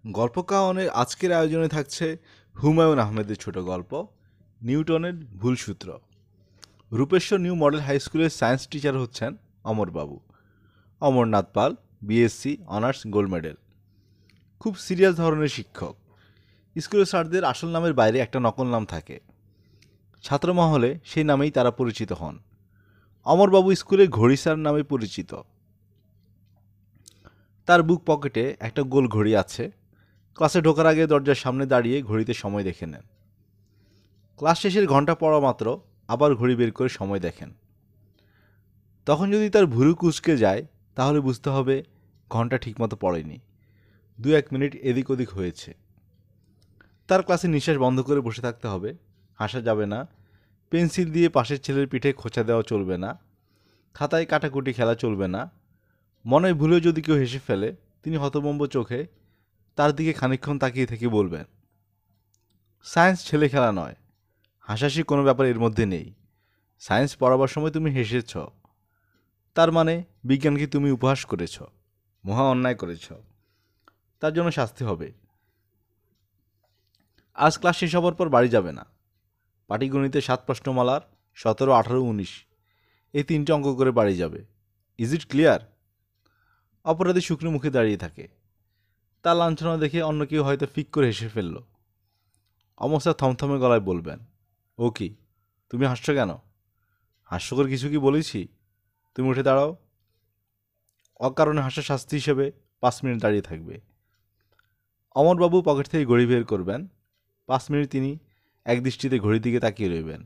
গল্প কাহনের আজকের আয়োজনে থাকছে হুমায়ুন আহমেদের ছোট গল্প নিউটনের ভুল সূত্র। রূপেশ্বর নিউ মডেল হাই স্কুলের সায়েন্স টিচার হচ্ছেন অমরবাবু। অমরনাথ পাল, বিএসসি অনার্স, গোল্ড মেডেল। খুব সিরিয়াস ধরনের শিক্ষক। স্কুলের স্যারদের আসল নামের বাইরে একটা নকল নাম থাকে। ছাত্রমহলে সেই নামেই তারা পরিচিত হন। অমরবাবু স্কুলে ঘড়ি স্যার নামে পরিচিত। তার বুক পকেটে একটা গোল ঘড়ি আছে। ক্লাসে ঢোকার আগে দরজার সামনে দাঁড়িয়ে ঘড়িতে সময় দেখে নেন। ক্লাস শেষের ঘন্টা পড়া মাত্র আবার ঘড়ি বের করে সময় দেখেন। তখন যদি তার ভুরু কুঁচকে যায় তাহলে বুঝতে হবে ঘন্টা ঠিকমতো পড়েনি, 2-1 মিনিট এদিক ওদিক হয়েছে। তার ক্লাসে নিঃশ্বাস বন্ধ করে বসে থাকতে হবে, হাসা যাবে না, পেন্সিল দিয়ে পাশের ছেলের পিঠে খোঁচা দেওয়া চলবে না, খাতায় কাটাকুটি খেলা চলবে না। মনে ভুলেও যদি কেউ হেসে ফেলে তিনি হতভম্ব চোখে তার দিকে খানিকক্ষণ তাকিয়ে থেকে বলবেন, সায়েন্স ছেলে খেলা নয়, হাসাহাসি কোনো ব্যাপার এর মধ্যে নেই। সায়েন্স পড়াবার সময় তুমি হেসেছ, তার মানে বিজ্ঞানকে তুমি উপহাস করেছ, মহা অন্যায় করেছ, তার জন্য শাস্তি হবে। আজ ক্লাস শেষ হবার পর বাড়ি যাবে না। পাটিগণিতে 7 প্রশ্নমালার 17, 18, 19 এই 3টে অঙ্ক করে বাড়ি যাবে। Is it clear? অপরাধী শুকনো মুখে দাঁড়িয়ে থাকে। তার লাঞ্ছনা দেখে অন্য কেউ হয়তো ফিক করে হেসে ফেলল। অমর থমথমে গলায় বলবেন, ও কি, তুমি হাসছো কেন? হাস্যকর কিছু কি বলেছি? তুমি উঠে দাঁড়াও। অকারণে হাসার শাস্তি হিসেবে 5 মিনিট দাঁড়িয়ে থাকবে। অমরবাবু পকেট থেকে ঘড়ি বের করবেন। 5 মিনিট তিনি একদৃষ্টিতে ঘড়ির দিকে তাকিয়ে রইবেন।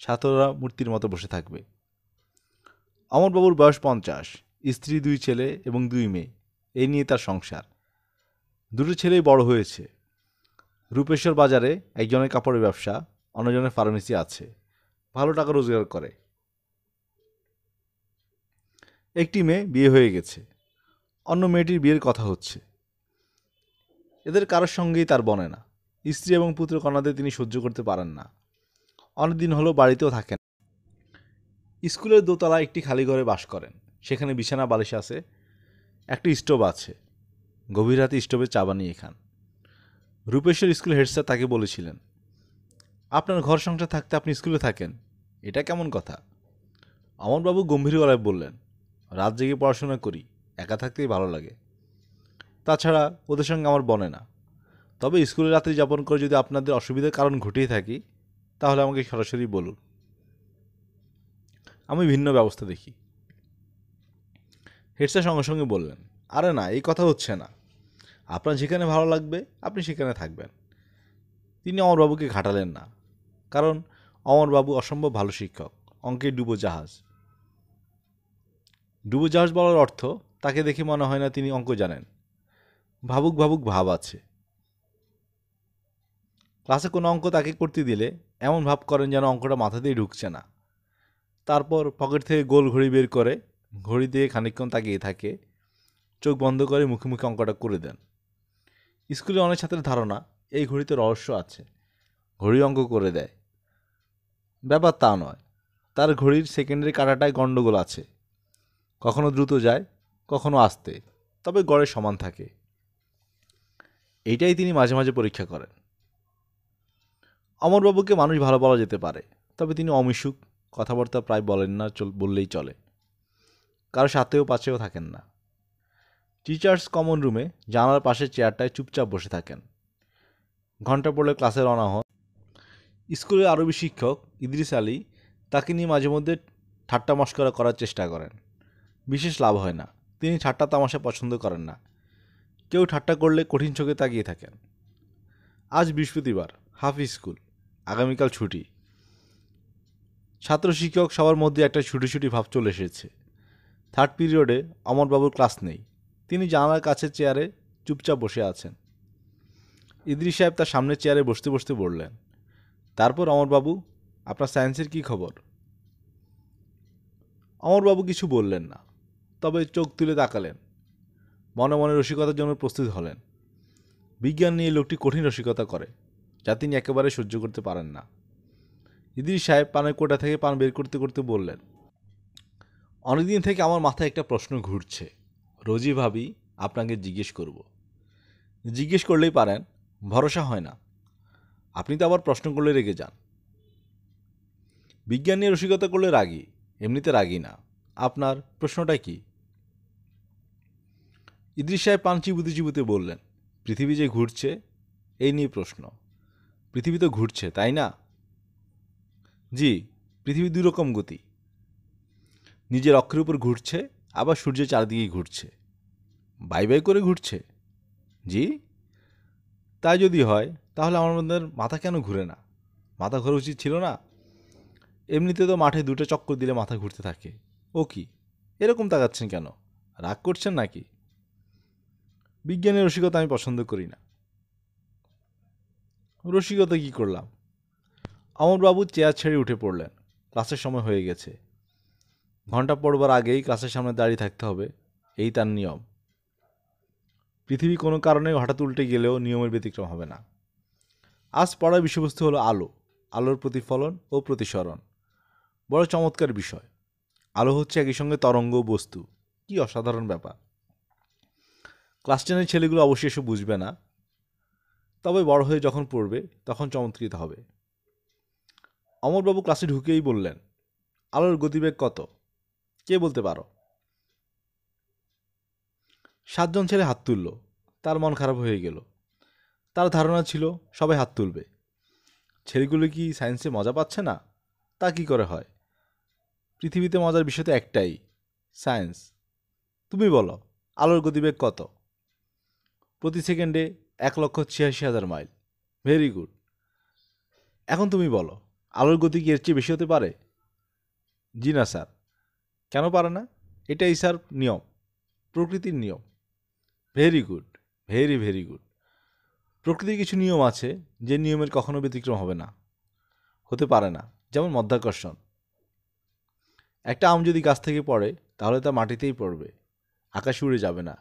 ছাত্ররা মূর্তির মতো বসে থাকবে। অমরবাবুর বয়স 50, স্ত্রী, 2 ছেলে এবং 2 মেয়ে। এই নিয়ে তার সংসার। 2টো ছেলেই বড় হয়েছে। রূপেশ্বর বাজারে একজনের কাপড়ের ব্যবসা, অন্যজনের ফার্মেসি আছে, ভালো টাকা রোজগার করে। একটি মেয়ে বিয়ে হয়ে গেছে, অন্য মেয়েটির বিয়ের কথা হচ্ছে। এদের কারোর সঙ্গেই তার বনে না। স্ত্রী এবং পুত্র কন্যাদের তিনি সহ্য করতে পারেন না। অনেকদিন হলো বাড়িতেও থাকেন। স্কুলের দোতলায় একটি খালি ঘরে বাস করেন। সেখানে বিছানা বালিশ আছে, একটা স্টোভ আছে। গভীর রাতে স্টোভে চা বানিয়ে খান। রূপেশ্বর স্কুলের হেডস্যার তাকে বলেছিলেন, আপনার ঘর সংসার থাকতে আপনি স্কুলে থাকেন, এটা কেমন কথা? অমরবাবু গম্ভীর গলায় বললেন, রাত জেগে পড়াশোনা করি, একা থাকতেই ভালো লাগে। তাছাড়া ওদের সঙ্গে আমার বনে না। তবে স্কুলে রাত্রি যাপন করে যদি আপনাদের অসুবিধার কারণ ঘটিয়ে থাকি তাহলে আমাকে সরাসরি বলুন, আমি ভিন্ন ব্যবস্থা দেখি। হেডস্যার সঙ্গে সঙ্গে বললেন, আরে না, এই কথা হচ্ছে না। আপনার যেখানে ভালো লাগবে আপনি সেখানে থাকবেন। তিনি অমরবাবুকে ঘাটালেন না, কারণ অমরবাবু অসম্ভব ভালো শিক্ষক, অঙ্কের ডুবোজাহাজ। ডুবোজাহাজ বলার অর্থ তাকে দেখে মনে হয় না তিনি অঙ্ক জানেন। ভাবুক ভাবুক ভাব আছে। ক্লাসে কোনো অঙ্ক তাকে করতে দিলে এমন ভাব করেন যেন অঙ্কটা মাথাতেই ঢুকছে না। তারপর পকেট থেকে গোল ঘড়ি বের করে ঘড়ি দিয়ে খানিকক্ষণ তাকিয়ে থাকে, চোখ বন্ধ করে মুখে মুখে অঙ্কটা করে দেন। স্কুলে অনেক ছাত্রের ধারণা এই ঘড়িতে রহস্য আছে, ঘড়ি অঙ্ক করে দেয়। ব্যাপার তা নয়। তার ঘড়ির সেকেন্ডের কাঁটাটায় গণ্ডগোল আছে, কখনো দ্রুত যায়, কখনো আস্তে, তবে গড়ে সমান থাকে। এইটাই তিনি মাঝে মাঝে পরীক্ষা করেন। অমরবাবুকে মানুষ ভালো বলা যেতে পারে, তবে তিনি অমিশুক, কথাবার্তা প্রায় বলেন না বললেই চলে। কারো সাথেও পাশেও থাকেন না। টিচার্স কমন রুমে জানালার পাশের চেয়ারটায় চুপচাপ বসে থাকেন। ঘন্টা পড়লে ক্লাসে রওনা হন। স্কুলের আরবি শিক্ষক ইদ্রিস আলী তাকে নিয়ে মাঝে মধ্যে ঠাট্টা মশকরা করার চেষ্টা করেন। বিশেষ লাভ হয় না। তিনি ঠাট্টা তামাশা পছন্দ করেন না। কেউ ঠাট্টা করলে কঠিন চোখে তাকিয়ে থাকেন। আজ বৃহস্পতিবার, হাফ স্কুল, আগামীকাল ছুটি। ছাত্র শিক্ষক সবার মধ্যে একটা ছুটি ছুটি ভাব চলে এসেছে। 3rd পিরিয়ডে অমরবাবুর ক্লাস নেই। তিনি জানালার কাছের চেয়ারে চুপচাপ বসে আছেন। ইদ্রিস সাহেব তার সামনের চেয়ারে বসতে বসতে বললেন, তারপর অমরবাবু, আপনার সায়েন্সের কী খবর? অমরবাবু কিছু বললেন না, তবে চোখ তুলে তাকালেন। মনে মনে রসিকতার জন্য প্রস্তুত হলেন। বিজ্ঞান নিয়ে লোকটি কঠিন রসিকতা করে, যা তিনি একেবারে সহ্য করতে পারেন না। ইদ্রিস সাহেব পানের কোটা থেকে পান বের করতে করতে বললেন, অনেকদিন থেকে আমার মাথায় একটা প্রশ্ন ঘুরছে, রোজই ভাবি আপনাকে জিজ্ঞেস করব। জিজ্ঞেস করলেই পারেন, ভরসা হয় না। আপনি তো আবার প্রশ্ন করলে রেগে যান। বিজ্ঞান নিয়ে রসিকতা করলে রাগী, এমনিতে রাগী না। আপনার প্রশ্নটা কি? ইদ্রিস সাহেব পান চিবুতে চিবুতে বললেন, পৃথিবী যে ঘুরছে এই নিয়ে প্রশ্ন। পৃথিবী তো ঘুরছে, তাই না? জি, পৃথিবী দুই রকম গতি। নিজের অক্ষের উপর ঘুরছে, আবার সূর্যের চারদিকেই ঘুরছে। বাই বাই করে ঘুরছে। জি, তাই যদি হয় তাহলে আমাদের মাথা কেন ঘুরে না? মাথা ঘোরা উচিত ছিল না? এমনিতে তো মাঠে 2টা চক্কর দিলে মাথা ঘুরতে থাকে। ও কি, এরকম তাকাচ্ছেন কেন? রাগ করছেন নাকি? বিজ্ঞানের রসিকতা আমি পছন্দ করি না। রসিকতা কি করলাম? অমরবাবু চেয়ার ছেড়ে উঠে পড়লেন। ক্লাসের সময় হয়ে গেছে। ঘন্টা পড়বার আগেই ক্লাসের সামনে দাঁড়িয়ে থাকতে হবে, এই তার নিয়ম। পৃথিবী কোনো কারণে হঠাৎ উল্টে গেলেও নিয়মের ব্যতিক্রম হবে না। আজ পড়ার বিষয়বস্তু হলো আলো, আলোর প্রতিফলন ও প্রতিসরণ। বড় চমৎকার বিষয়। আলো হচ্ছে একই সঙ্গে তরঙ্গ ও বস্তু। কি অসাধারণ ব্যাপার! ক্লাস 10-এর ছেলেগুলো অবশ্যই এসব বুঝবে না, তবে বড় হয়ে যখন পড়বে তখন চমৎকৃত হবে। অমরবাবু ক্লাসে ঢুকেই বললেন, আলোর গতিবেগ কত? কে বলতে পারো? 7 জন ছেলে হাত তুলল। তার মন খারাপ হয়ে গেল। তার ধারণা ছিল সবাই হাত তুলবে। ছেলেগুলো কি সায়েন্সে মজা পাচ্ছে না? তা কি করে হয়? পৃথিবীতে মজার বিষয় তো একটাই, সায়েন্স। তুমি বলো, আলোর গতিবেগ কত? প্রতি সেকেন্ডে 1,86,000 মাইল। Very good. এখন তুমি বলো, আলোর গতি কি এর চেয়ে বেশি হতে পারে? জি না স্যার। কেন পারে না? এটাই স্যার নিয়ম, প্রকৃতির নিয়ম। Very good, very very good. প্রকৃতির কিছু নিয়ম আছে যে নিয়মের কখনো ব্যতিক্রম হবে না, হতে পারে না। যেমন মাধ্যাকর্ষণ। একটা আম যদি গাছ থেকে পড়ে তাহলে তা মাটিতেই পড়বে, আকাশে উড়ে যাবে না।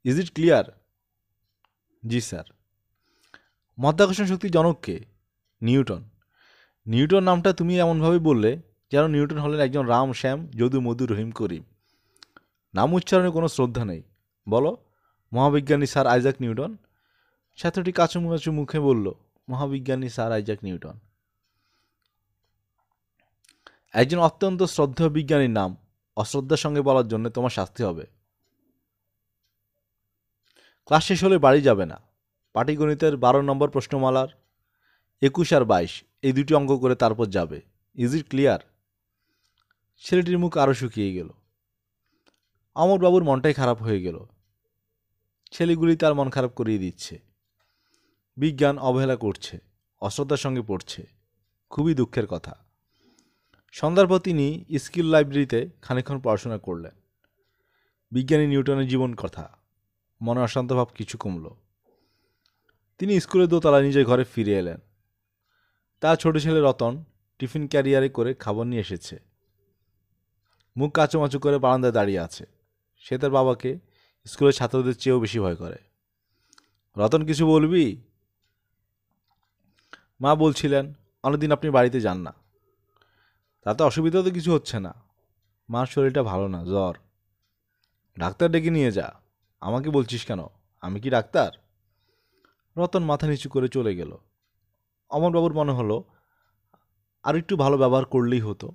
Is it clear? G sir. মাধ্যাকর্ষণ শক্তির জনক কে? নিউটন। নিউটন নামটা তুমি এমনভাবে বললে যেন নিউটন হলেন একজন রাম শ্যাম যদু মধু রহিম করিম। নাম উচ্চারণে কোনো শ্রদ্ধা নেই। বলো, মহাবিজ্ঞানী স্যার আইজাক নিউটন। ছাত্রটি কাচুমাচু মুখে বলল, মহাবিজ্ঞানী স্যার আইজাক নিউটন। একজন অত্যন্ত শ্রদ্ধেয় বিজ্ঞানীর নাম অশ্রদ্ধার সঙ্গে বলার জন্য তোমার শাস্তি হবে। ক্লাস শেষ হলে বাড়ি যাবে না। পাটিগণিতের 12 নম্বর প্রশ্নমালার 21 আর 22 এই দুটি অঙ্ক করে তারপর যাবে। Is it clear? ছেলেটির মুখ আরও শুকিয়ে গেল। অমরবাবুর মনটাই খারাপ হয়ে গেল। ছেলেগুলি তার মন খারাপ করিয়ে দিচ্ছে। বিজ্ঞান অবহেলা করছে, অশ্রদ্ধার সঙ্গে পড়ছে। খুবই দুঃখের কথা। সন্ধ্যার পর তিনি স্কিল লাইব্রেরিতে খানিকক্ষণ পড়াশোনা করলেন। বিজ্ঞানী নিউটনের জীবন কথা। মনে অশান্ত ভাব কিছু কমল। তিনি স্কুলের দোতলায় নিজের ঘরে ফিরে এলেন। তার ছোট ছেলে রতন টিফিন ক্যারিয়ারে করে খাবার নিয়ে এসেছে। মুখ কাচুমাচু করে বারান্দায় দাঁড়িয়ে আছে। সে তার বাবাকে স্কুলের ছাত্রদের চেয়েও বেশি ভয় করে। রতন, কিছু বলবি? মা বলছিলেন, অনেকদিন আপনি বাড়িতে যান না। তাতে অসুবিধা তো কিছু হচ্ছে না। মার শরীরটা ভালো না, জ্বর। ডাক্তার ডেকে নিয়ে যা। আমাকে বলছিস কেন? আমি কি ডাক্তার? রতন মাথা নিচু করে চলে গেল। অমরবাবুর মনে হলো আর একটু ভালো ব্যবহার করলেই হতো,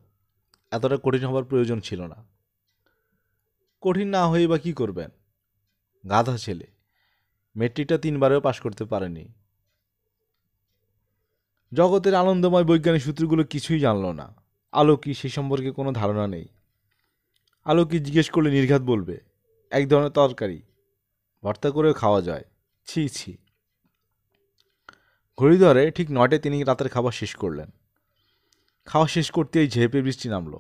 এতটা কঠিন হবার প্রয়োজন ছিল না। কঠিন না হয়ে বা কী করবেন? গাধা ছেলে, মেট্রিকটা 3বারেও পাশ করতে পারেনি। জগতের আনন্দময় বৈজ্ঞানিক সূত্রগুলো কিছুই জানল না। আলো কি সে সম্পর্কে কোনো ধারণা নেই। আলো কি জিজ্ঞেস করলে নির্ঘাত বলবে, এক ধরনের তরকারি, ভর্তা করেও খাওয়া যায়। ছি ছি। ঘড়ি ধরে ঠিক 9টায় তিনি রাতের খাবার শেষ করলেন। খাওয়া শেষ করতেই ঝেঁপে বৃষ্টি নামল।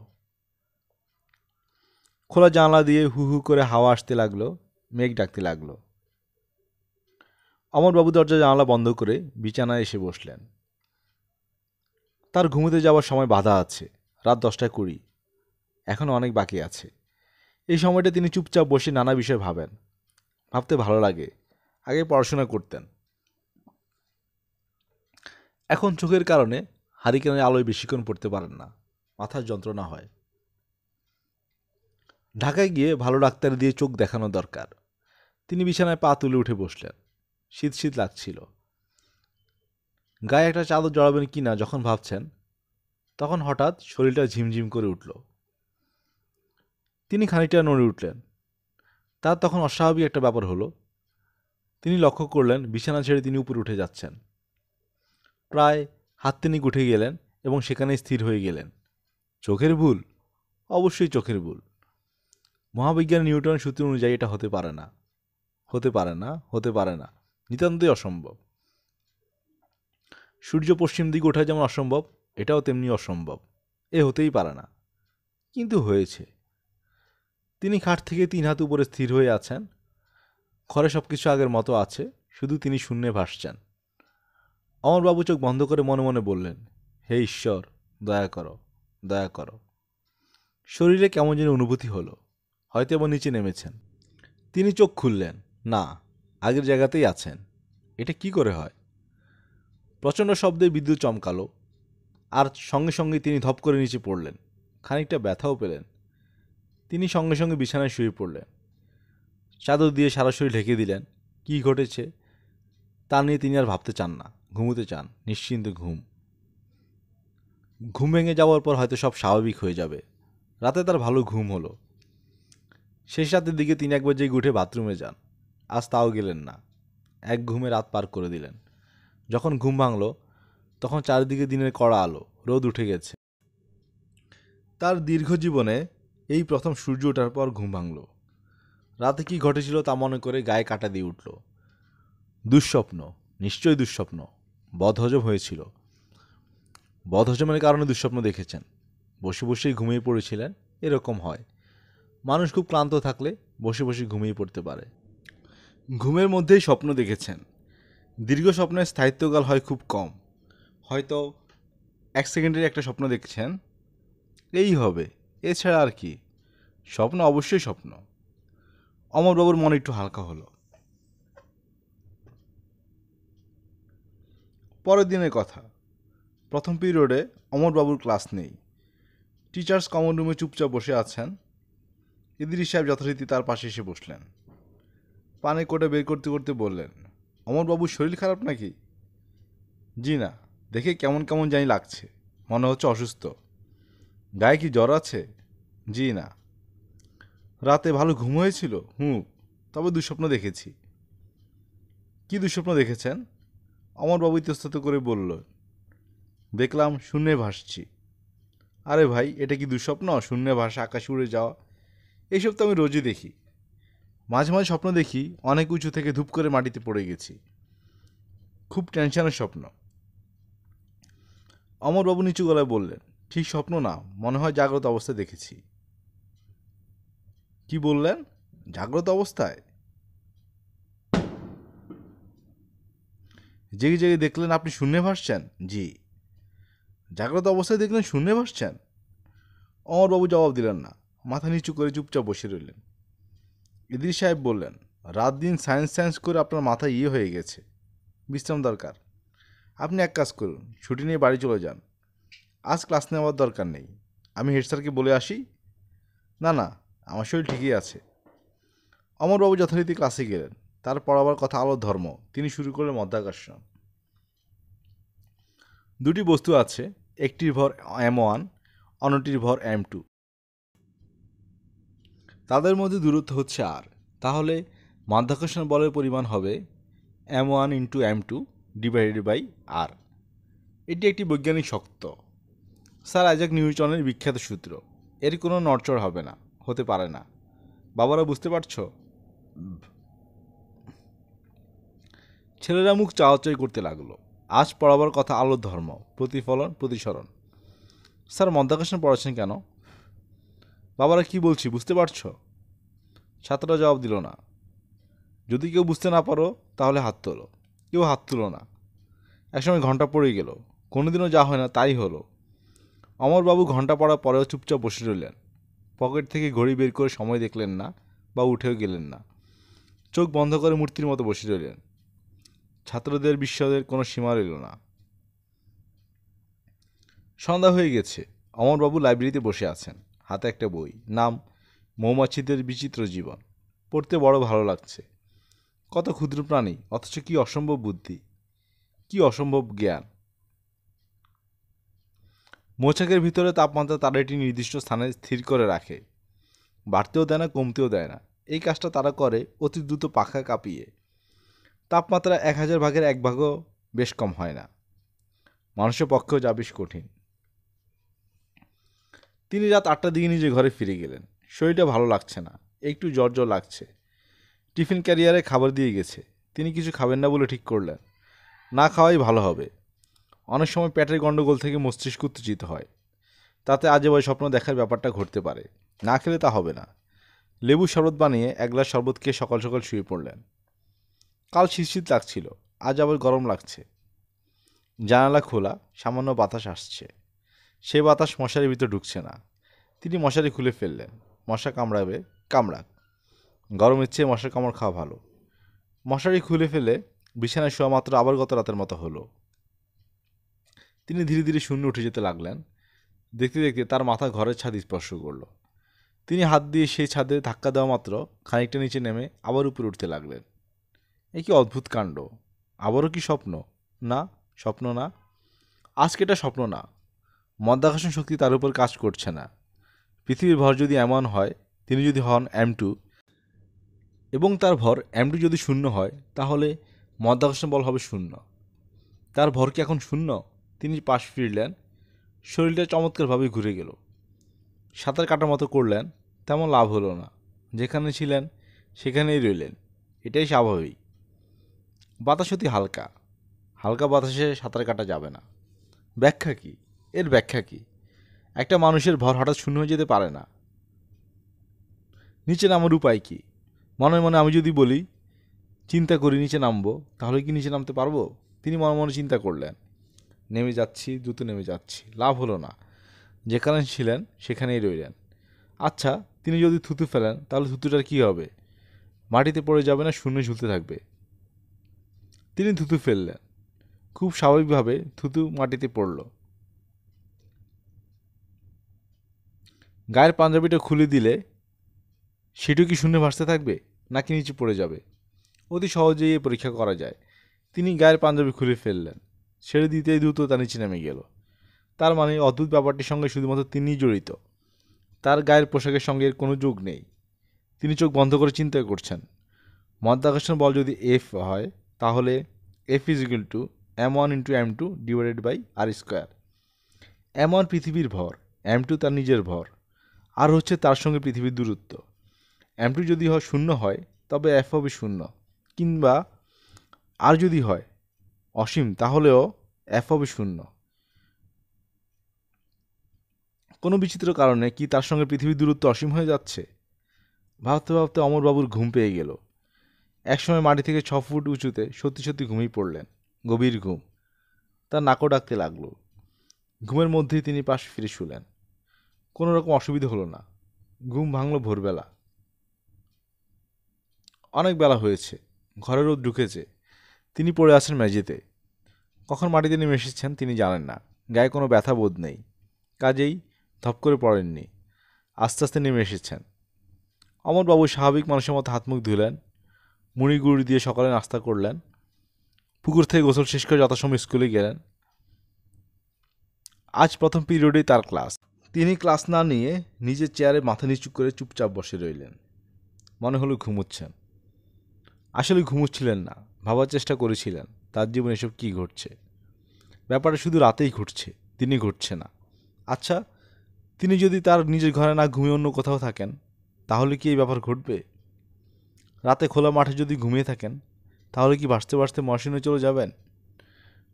খোলা জানলা দিয়ে হু হু করে হাওয়া আসতে লাগলো, মেঘ ডাকতে লাগলো। অমরবাবু দরজা জানালা বন্ধ করে বিছানায় এসে বসলেন। তার ঘুমোতে যাওয়ার সময় বাধা আছে, রাত 10টা 20। এখনও অনেক বাকি আছে। এই সময়টা তিনি চুপচাপ বসে নানা বিষয় ভাবেন। ভাবতে ভালো লাগে। আগে পড়াশোনা করতেন, এখন চোখের কারণে হারিকেনের আলোয় বেশিক্ষণ পড়তে পারেন না, মাথার যন্ত্রণা হয়। ঢাকায় গিয়ে ভালো ডাক্তার দিয়ে চোখ দেখানো দরকার। তিনি বিছানায় পা তুলে উঠে বসলেন। শীত শীত লাগছিল। গায়ে একটা চাদর জড়াবেন কি না যখন ভাবছেন, তখন হঠাৎ শরীরটা ঝিমঝিম করে উঠল। তিনি খানিকটা নড়ে উঠলেন। তার তখন অস্বাভাবিক একটা ব্যাপার হলো। তিনি লক্ষ্য করলেন বিছানা ছেড়ে তিনি উপরে উঠে যাচ্ছেন। প্রায় হাত তিনেক উঠে গেলেন এবং সেখানেই স্থির হয়ে গেলেন। চোখের ভুল? অবশ্যই চোখের ভুল। মহাবিজ্ঞানী নিউটনের সূত্র অনুযায়ী এটা হতে পারে না, হতে পারে না, হতে পারে না, নিতান্তই অসম্ভব। সূর্য পশ্চিম দিকে ওঠা যেমন অসম্ভব, এটাও তেমনি অসম্ভব। এ হতেই পারে না। কিন্তু হয়েছে। তিনি খাট থেকে 3 হাত উপরে স্থির হয়ে আছেন। ঘরে সব কিছু আগের মতো আছে, শুধু তিনি শূন্যে ভাসছেন। অমরবাবু চোখ বন্ধ করে মনে মনে বললেন, হে ঈশ্বর, দয়া করো, দয়া করো। শরীরে কেমন যেন অনুভূতি হলো, হয়তো এবার নিচে নেমেছেন। তিনি চোখ খুললেন, না, আগের জায়গাতেই আছেন। এটা কি করে হয়? প্রচণ্ড শব্দে বিদ্যুৎ চমকালো, আর সঙ্গে সঙ্গে তিনি ধপ করে নিচে পড়লেন। খানিকটা ব্যথাও পেলেন। তিনি সঙ্গে সঙ্গে বিছানায় শুয়ে পড়লেন। চাদর দিয়ে সারা শরীর ঢেকে দিলেন। কী ঘটেছে তা নিয়ে তিনি আর ভাবতে চান না, ঘুমোতে চান, নিশ্চিন্তে ঘুম। ঘুম ভেঙে যাওয়ার পর হয়তো সব স্বাভাবিক হয়ে যাবে। রাতে তার ভালো ঘুম হলো। শেষ রাতের দিকে তিনি একবার জেগে উঠে বাথরুমে যান। আজ তাও গেলেন না। এক ঘুমে রাত পার করে দিলেন। যখন ঘুম ভাঙল, তখন চারিদিকে দিনের কড়া আলো, রোদ উঠে গেছে। তার দীর্ঘ জীবনে এই প্রথম সূর্য ওঠার পর ঘুম ভাঙল। রাতে কি ঘটেছিল তা মনে করে গায়ে কাঁটা দিয়ে উঠল। দুঃস্বপ্ন, নিশ্চয়ই দুঃস্বপ্ন। বদহজম হয়েছিল। বদহজমের কারণে দুঃস্বপ্ন দেখেছেন। বসে বসেই ঘুমিয়ে পড়েছিলেন। এরকম হয়। মানুষ খুব ক্লান্ত থাকলে বসে বসে ঘুমিয়ে পড়তে পারে। ঘুমের মধ্যেই স্বপ্ন দেখেছেন। দীর্ঘ স্বপ্নের স্থায়িত্বকাল হয় খুব কম। হয়তো 1 সেকেন্ডের একটা স্বপ্ন দেখছেন, এই হবে, এছাড়া আর কি। স্বপ্ন অবশ্যই স্বপ্ন। অমরবাবুর মন একটু হালকা হলো। পরের দিনের কথা। প্রথম পিরিয়ডে অমরবাবুর ক্লাস নেই। টিচার্স কমন রুমে চুপচাপ বসে আছেন। ইদ্রিস সাহেব যথারীতি তার পাশে এসে বসলেন। পানির কোটে বের করতে করতে বললেন, অমরবাবুর শরীর খারাপ নাকি? জি না, দেখে কেমন কেমন জানি লাগছে, মনে হচ্ছে অসুস্থ। গায়ে কি জ্বর আছে? জি না। রাতে ভালো ঘুম হয়েছিল? তবে দুঃস্বপ্ন দেখেছি। কি দুঃস্বপ্ন দেখেছেন? অমরবাবু ইতস্তত করে বলল, দেখলাম শূন্যে ভাসছি। আরে ভাই, এটা কি দুঃস্বপ্ন? শূন্যে ভাসা, আকাশে উড়ে যাওয়া, এইসব তো আমি রোজই দেখি। মাঝে মাঝে স্বপ্ন দেখি অনেক উঁচু থেকে ধূপ করে মাটিতে পড়ে গেছি। খুব টেনশনের স্বপ্ন। অমরবাবু নিচু গলায় বললেন, ঠিক স্বপ্ন না, মনে হয় জাগ্রত অবস্থায় দেখেছি। কি বললেন? জাগ্রত অবস্থায়? জেগে জেগে দেখলেন আপনি শূন্যে ভাসছেন? জি। জাগ্রত অবস্থায় দেখলেন শূন্যে ভাসছেন? অমরবাবু জবাব দিলেন না। মাথা নিচু করে চুপচাপ বসে রইলেন। ইদ্রিস সাহেব বললেন, রাত দিন সায়েন্স সায়েন্স করে আপনার মাথা হয়ে গেছে। বিশ্রাম দরকার। আপনি এক কাজ করুন, ছুটি নিয়ে বাড়ি চলে যান। আজ ক্লাস নেওয়ার দরকার নেই। আমি হেড স্যারকে বলে আসি। না না, আমার শরীর ঠিকই আছে। অমরবাবু যথারীতি ক্লাসে গেলেন। তার পড়াবার কথা আলোর ধর্ম। তিনি শুরু করলেন মধ্যাকর্ষণ। দুটি বস্তু আছে, একটির ভর m1, অন্যটির ভর m2। তাদের মধ্যে দূরত্ব হচ্ছে r। তাহলে মাধ্যাকর্ষণ বলের পরিমাণ হবে m1 × m2 divided by r। এটি একটি বৈজ্ঞানিক সত্য, স্যার আইজাক নিউটনের বিখ্যাত সূত্র। এর কোনো নড়চড় হবে না, হতে পারে না। বাবারা বুঝতে পারছো? ছেলেরা মুখ চাওয়াচাই করতে লাগলো। আজ পড়াবার কথা আলোর ধর্ম, প্রতিফলন, প্রতিসরণ। স্যার মধ্যাকর্ষণ পড়াচ্ছেন কেন? বাবারা কি বলছি বুঝতে পারছো? ছাত্ররা জবাব দিল না। যদি কেউ বুঝতে না পারো তাহলে হাত তোলো। কেউ হাত তুলো না। একসময় ঘন্টা পড়ে গেল। কোনোদিনও যা হয় না তাই হলো। অমরবাবু ঘন্টা পড়ার পরেও চুপচাপ বসে রইলেন। পকেট থেকে ঘড়ি বের করে সময় দেখলেন না বা উঠেও গেলেন না। চোখ বন্ধ করে মূর্তির মতো বসে রইলেন। ছাত্রদের বিস্ময়ের কোনো সীমা রইল না। সন্ধ্যা হয়ে গেছে। অমরবাবু লাইব্রেরিতে বসে আছেন। হাতে একটা বই, নাম মৌমাছিদের বিচিত্র জীবন। পড়তে বড় ভালো লাগছে। কত ক্ষুদ্র প্রাণী, অথচ কি অসম্ভব বুদ্ধি, কি অসম্ভব জ্ঞান। মৌচাকের ভিতরে তাপমাত্রা তারা একটি নির্দিষ্ট স্থানে স্থির করে রাখে, বাড়তেও দেয় না, কমতেও দেয় না। এই কাজটা তারা করে অতি দ্রুত পাখা কাঁপিয়ে। তাপমাত্রা 1000 ভাগের 1 ভাগও বেশ কম হয় না। মানুষের পক্ষেও যা বেশ কঠিন। তিনি রাত 8টার দিকে নিজের ঘরে ফিরে গেলেন। শরীরটা ভালো লাগছে না, একটু জ্বর জ্বর লাগছে। টিফিন ক্যারিয়ারে খাবার দিয়ে গেছে। তিনি কিছু খাবেন না বলে ঠিক করলেন, না খাওয়াই ভালো হবে। অনেক সময় পেটের গণ্ডগোল থেকে মস্তিষ্ক উত্তেজিত হয়, তাতে আজে বাজে স্বপ্ন দেখার ব্যাপারটা ঘটতে পারে। না খেলে তা হবে না। লেবু শরবত বানিয়ে 1 গ্লাস শরবত খেয়ে সকাল সকাল শুয়ে পড়লেন। কাল শীত লাগছিল, আজ আবার গরম লাগছে। জানালা খোলা, সামান্য বাতাস আসছে। সে বাতাস মশারির ভিতর ঢুকছে না। তিনি মশারি খুলে ফেললেন। মশা কামড়াবে, কামড়াক। গরমের চেয়ে মশার কামড় খাওয়া ভালো। মশারি খুলে ফেলে বিছানায় শোয়া মাত্র আবার গত রাতের মতো হলো। তিনি ধীরে ধীরে শূন্য উঠে যেতে লাগলেন। দেখতে দেখতে তার মাথা ঘরের ছাদ স্পর্শ করল। তিনি হাত দিয়ে সেই ছাদে ধাক্কা দেওয়া মাত্র খানিকটা নিচে নেমে আবার উপরে উঠতে লাগলেন। এ কি অদ্ভুত কাণ্ড! আবারও কি স্বপ্ন? না, স্বপ্ন না। আজকে এটা স্বপ্ন না। মধ্যাকর্ষণ শক্তি তার উপর কাজ করছে না। পৃথিবীর ভর যদি এমন হয়, তিনি যদি হন m2 এবং তার ভর m2 যদি শূন্য হয়, তাহলে মধ্যাকর্ষণ বল হবে শূন্য। তার ভর কি এখন শূন্য? তিনি পাশ ফিরলেন। শরীরটা চমৎকারভাবে ঘুরে গেল। সাঁতার কাটার মতো করলেন, তেমন লাভ হলো না। যেখানে ছিলেন সেখানেই রইলেন। এটাই স্বাভাবিক। বাতাস অতি হালকা। হালকা বাতাসে সাঁতার কাটা যাবে না। ব্যাখ্যা কী? এর ব্যাখ্যা কী? একটা মানুষের ভর হঠাৎ শূন্য হয়ে যেতে পারে না। নিচে নামার উপায় কী? মনে মনে আমি যদি বলি, চিন্তা করি নিচে নামবো, তাহলে কি নিচে নামতে পারবো? তিনি মনে মনে চিন্তা করলেন, নেমে যাচ্ছি, দ্রুত নেমে যাচ্ছি। লাভ হলো না। যেখানে ছিলেন সেখানেই রইলেন। আচ্ছা, তিনি যদি থুতু ফেলেন, তাহলে থুতুটার কী হবে? মাটিতে পড়ে যাবে না, শূন্য ঝুলতে থাকবে? তিনি থুতু ফেললেন। খুব স্বাভাবিকভাবে থুতু মাটিতে পড়ল। গায়ের পাঞ্জাবিটা খুলে দিলে সেটিও কি শূন্যে ভাসতে থাকবে, নাকি নিচে পড়ে যাবে? অতি সহজেই এ পরীক্ষা করা যায়। তিনি গায়ের পাঞ্জাবি খুলে ফেললেন। ছেড়ে দিতেই দ্রুত তা নিচে নেমে গেল। তার মানে অদ্ভুত ব্যাপারটির সঙ্গে শুধুমাত্র তিনিই জড়িত। তার গায়ের পোশাকের সঙ্গে এর কোনো যোগ নেই। তিনি চোখ বন্ধ করে চিন্তা করছেন, মধ্যাকর্ষণ বল যদি F হয়, তাহলে F = m1 × m2 / r²। m1 পৃথিবীর ভর, m2 তার নিজের ভর, আর হচ্ছে তার সঙ্গে পৃথিবীর দূরত্ব। m2 যদি শূন্য হয়, তবে F হবে শূন্য, কিংবা আর যদি হয় অসীম, তাহলেও F হবে শূন্য। কোনো বিচিত্র কারণে কি তার সঙ্গে পৃথিবীর দূরত্ব অসীম হয়ে যাচ্ছে? ভাবতে ভাবতে অমরবাবুর ঘুম পেয়ে গেল। একসময় মাটি থেকে 6 ফুট উঁচুতে সত্যি সত্যি ঘুমিয়ে পড়লেন। গভীর ঘুম। তার নাকও ডাকতে লাগলো। ঘুমের মধ্যেই তিনি পাশ ফিরে শুলেন। কোনো রকম অসুবিধা হলো না। ঘুম ভাঙল ভোরবেলা। অনেক বেলা হয়েছে। ঘরে রোদ ঢুকেছে। তিনি পড়ে আছেন মেঝেতে। কখন মাটিতে নেমে এসেছেন তিনি জানেন না। গায়ে কোনো ব্যথা বোধ নেই, কাজেই ধপ করে পড়েননি। আস্তে আস্তে নেমে এসেছেন। অমরবাবু স্বাভাবিক মানুষের মতো হাত মুখ ধুলেন, মুড়ি গুড়ি দিয়ে সকালে নাস্তা করলেন। পুকুর থেকে গোসল শেষ করে যথাসময় স্কুলে গেলেন। আজ প্রথম পিরিয়ডেই তার ক্লাস। তিনি ক্লাস না নিয়ে নিজের চেয়ারে মাথা নিচু করে চুপচাপ বসে রইলেন। মনে হলো ঘুমোচ্ছেন। আসলে ঘুমোচ্ছিলেন না, ভাবার চেষ্টা করেছিলেন তার জীবনে এসব কী ঘটছে। ব্যাপারটা শুধু রাতেই ঘটছে, দিনে ঘটছে না। আচ্ছা, তিনি যদি তার নিজের ঘরে না ঘুমিয়ে অন্য কোথাও থাকেন, তাহলে কি এই ব্যাপার ঘটবে? রাতে খোলা মাঠে যদি ঘুমিয়ে থাকেন, তাহলে কি ভাসতে ভাসতে মহাশূন্যে চলে যাবেন?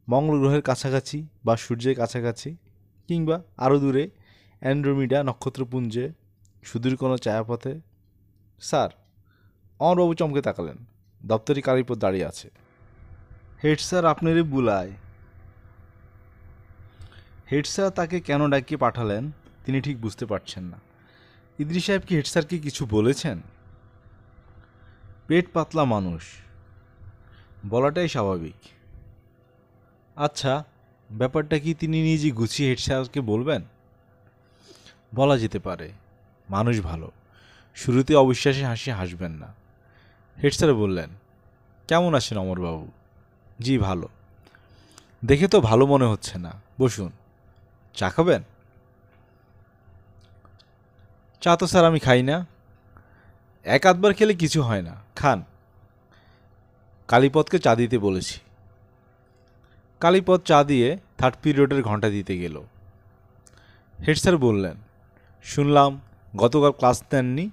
মঙ্গল গ্রহের কাছাকাছি বা সূর্যের কাছাকাছি, কিংবা আরও দূরে অ্যান্ড্রোমিডা নক্ষত্রপুঞ্জে, সুদূর কোনো ছায়াপথে? স্যার! অমরবাবু চমকে তাকালেন। দপ্তরি কালির উপর দাঁড়িয়ে আছে। হেড স্যার আপনারই বুলায়। হেড স্যার তাকে কেন ডাকিয়ে পাঠালেন তিনি ঠিক বুঝতে পারছেন না। ইদ্রিস সাহেব কি হেড স্যারকে কিছু বলেছেন? পেট পাতলা মানুষ, বলাটাই স্বাভাবিক। আচ্ছা, ব্যাপারটা কি তিনি নিজে গুছিয়ে হেড স্যারকে বলবেন? বলা যেতে পারে। মানুষ ভালো, শুরুতে অবিশ্বাসী হাসি হাসবেন না। হেড স্যার বললেন, কেমন আছেন অমরবাবু? জি ভালো। দেখে তো ভালো মনে হচ্ছে না, বসুন। চা খাবেন? চা তো স্যার আমি খাই না। এক আধবার খেলে কিছু হয় না, খান। কালীপদকে চা দিতে বলেছি। কালীপদ চা দিয়ে থার্ড পিরিয়ডের ঘন্টা দিতে গেল। হেড স্যার বললেন, শুনলাম গতকাল ক্লাস নেননি,